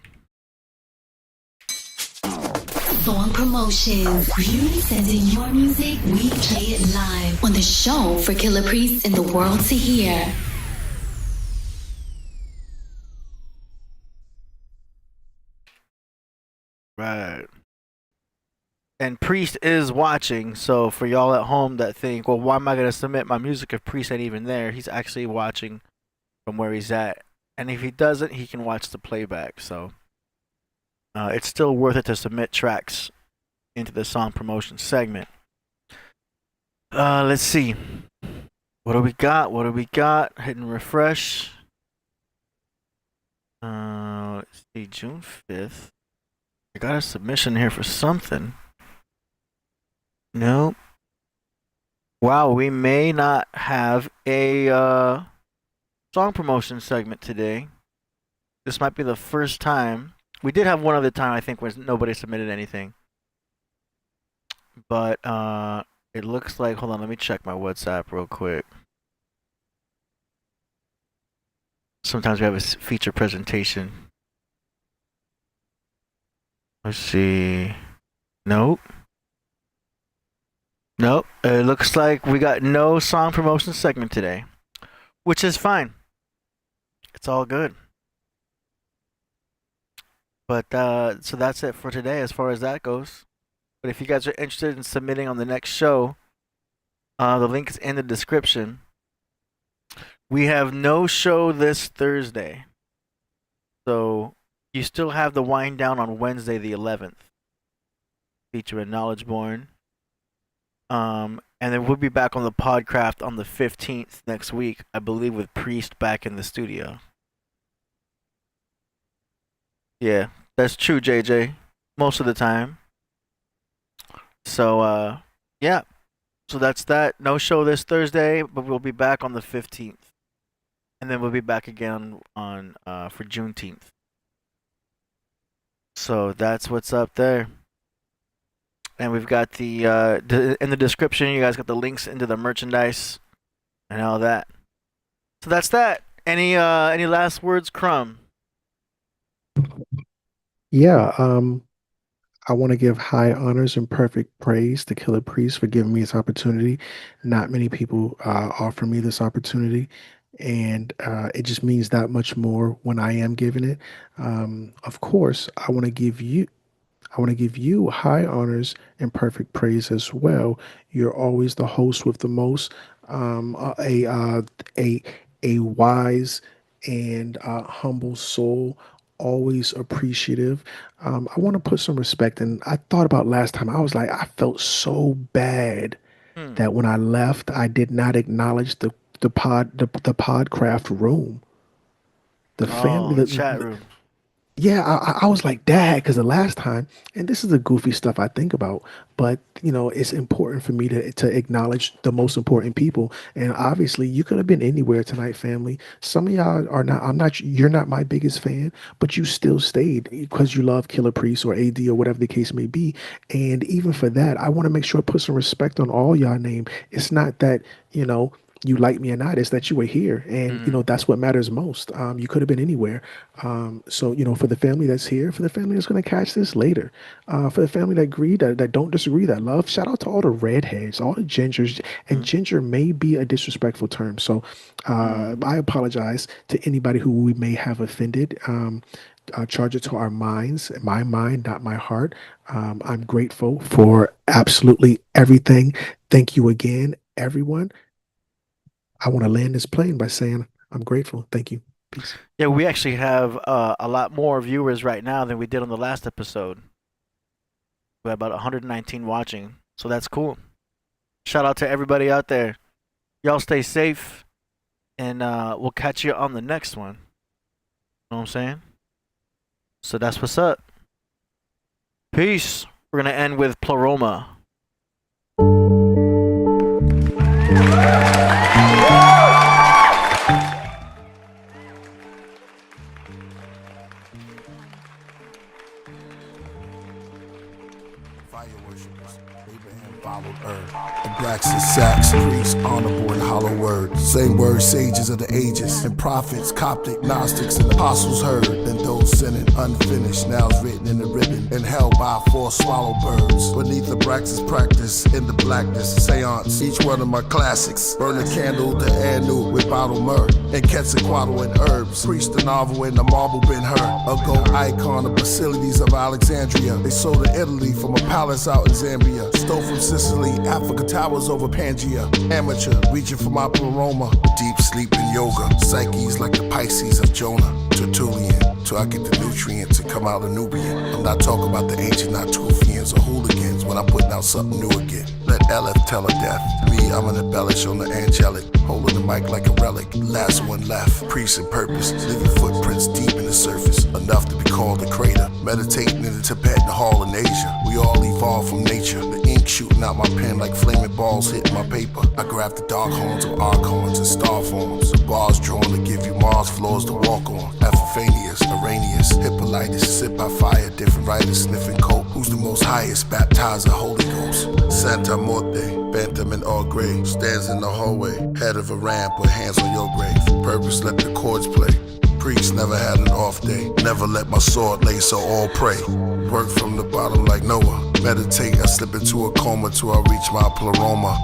Song promotion. You send in your music, we play it live on the show for Killah Priest and the world to hear. Right. And Priest is watching, so for y'all at home that think, well, why am I going to submit my music if Priest ain't even there? He's actually watching from where he's at. And if he doesn't, he can watch the playback. So it's still worth it to submit tracks into the song promotion segment. Let's see. What do we got? What do we got? Hitting refresh. Let's see, June 5th. I got a submission here for something. Nope. Wow, we may not have a song promotion segment today. This might be the first time. We did have one other time, I think, where nobody submitted anything. But it looks like, hold on, let me check my WhatsApp real quick. Sometimes we have a feature presentation. Let's see. Nope. Nope. It looks like we got no song promotion segment today, which is fine. It's all good. But so that's it for today as far as that goes. But if you guys are interested in submitting on the next show, the link is in the description. We have no show this Thursday. So you still have the wind down on Wednesday the 11th, featuring Knowledge Born. And then we'll be back on the Podcraft on the 15th next week, I believe, with Priest back in the studio. Yeah, that's true, JJ. Most of the time. So, yeah. So that's that. No show this Thursday, but we'll be back on the 15th. And then we'll be back again on for Juneteenth. So that's what's up there. And we've got the in the description. You guys got the links into the merchandise and all that. So that's that. Any last words, Crumb? Yeah, I want to give high honors and perfect praise to Killah Priest for giving me this opportunity. Not many people offer me this opportunity, and it just means that much more when I am given it. Of course, I want to give you high honors and perfect praise as well. You're always the host with the most, a wise and humble soul, always appreciative. I want to put some respect in. I thought about last time. I was like, I felt so bad Hmm. that when I left, I did not acknowledge the Podcraft room, the family, Oh, the chat room. yeah, I was like, Dad, because the last time, and this is the goofy stuff I think about, but it's important for me to acknowledge the most important people. And obviously, you could have been anywhere tonight, family. Some of y'all are not. You're not my biggest fan, but you still stayed because you love Killah Priest or AD or whatever the case may be. And even for that, I want to make sure I put some respect on all y'all name. It's not that you like me or not, it's that you were here, and Mhm. that's what matters most. You could have been anywhere. So for the family that's here, for the family that's going to catch this later, for the family that agree, that don't disagree, that love, shout out to all the redheads, all the gingers. And ginger may be a disrespectful term, so I apologize to anybody who we may have offended. Charge it to our minds, my mind, not my heart. I'm grateful for absolutely everything. Thank you again, everyone. I want to land this plane by saying I'm grateful. Thank you. Peace. Yeah, we actually have a lot more viewers right now than we did on the last episode. We have about 119 watching, so that's cool. Shout out to everybody out there. Y'all stay safe, and we'll catch you on the next one. Know what I'm saying? So that's what's up. Peace. We're gonna end with Pleroma. Fire worshipers, Abraham followed Earth. The blacks and sacks, priests, honorable and hollow words. Same words, sages of the ages, and prophets, Coptic, Gnostics, and apostles heard. Then those sinning unfinished, now it's written in the ribbon, and held by 4 swallow birds. Beneath the Braxis practice, in the blackness, seance, each one of my classics. Burn a candle to Anu with bottle myrrh, and Quetzalcoatl and herbs. Priest the novel and the marble been her. A gold icon of Basilides of Alexandria. They sold to Italy from a palace out in Zambia. Stole from Sicily, Africa towers over Pangea. Amateur, reaching for my pleroma. Deep sleep and yoga. Psyches like the Pisces of Jonah. Tertullian, till I get the nutrients and come out of Nubian. I'm not talking about the ancient Natufians or hooligans when I'm putting out something new again. Let Eleth tell her death. Me, I'm an embellish on the angelic. Holding the mic like a relic. Last one left. Priest and purpose. Leaving footprints deep in the surface. Enough to be called a crater. Meditating in the Tibetan hall in Asia. We all evolve from nature. The ink shooting out my pen like flaming balls hitting my paper. I grab the dark horns of archons and star forms. The bars drawn to give you Mars floors to walk on. Epiphanius, Arrhenius, Hippolytus, sit by fire, different writers sniffing coke. Who's the most highest? Baptizer, Holy Ghost. Santa Morte, Bantam and all gray. Stands in the hallway, head of a ram, put hands on your grave. Purpose, let the chords play. Priest never had an off day. Never let my sword lay, so all pray. Work from the bottom like Noah. Meditate, I slip into a coma till I reach my pleroma.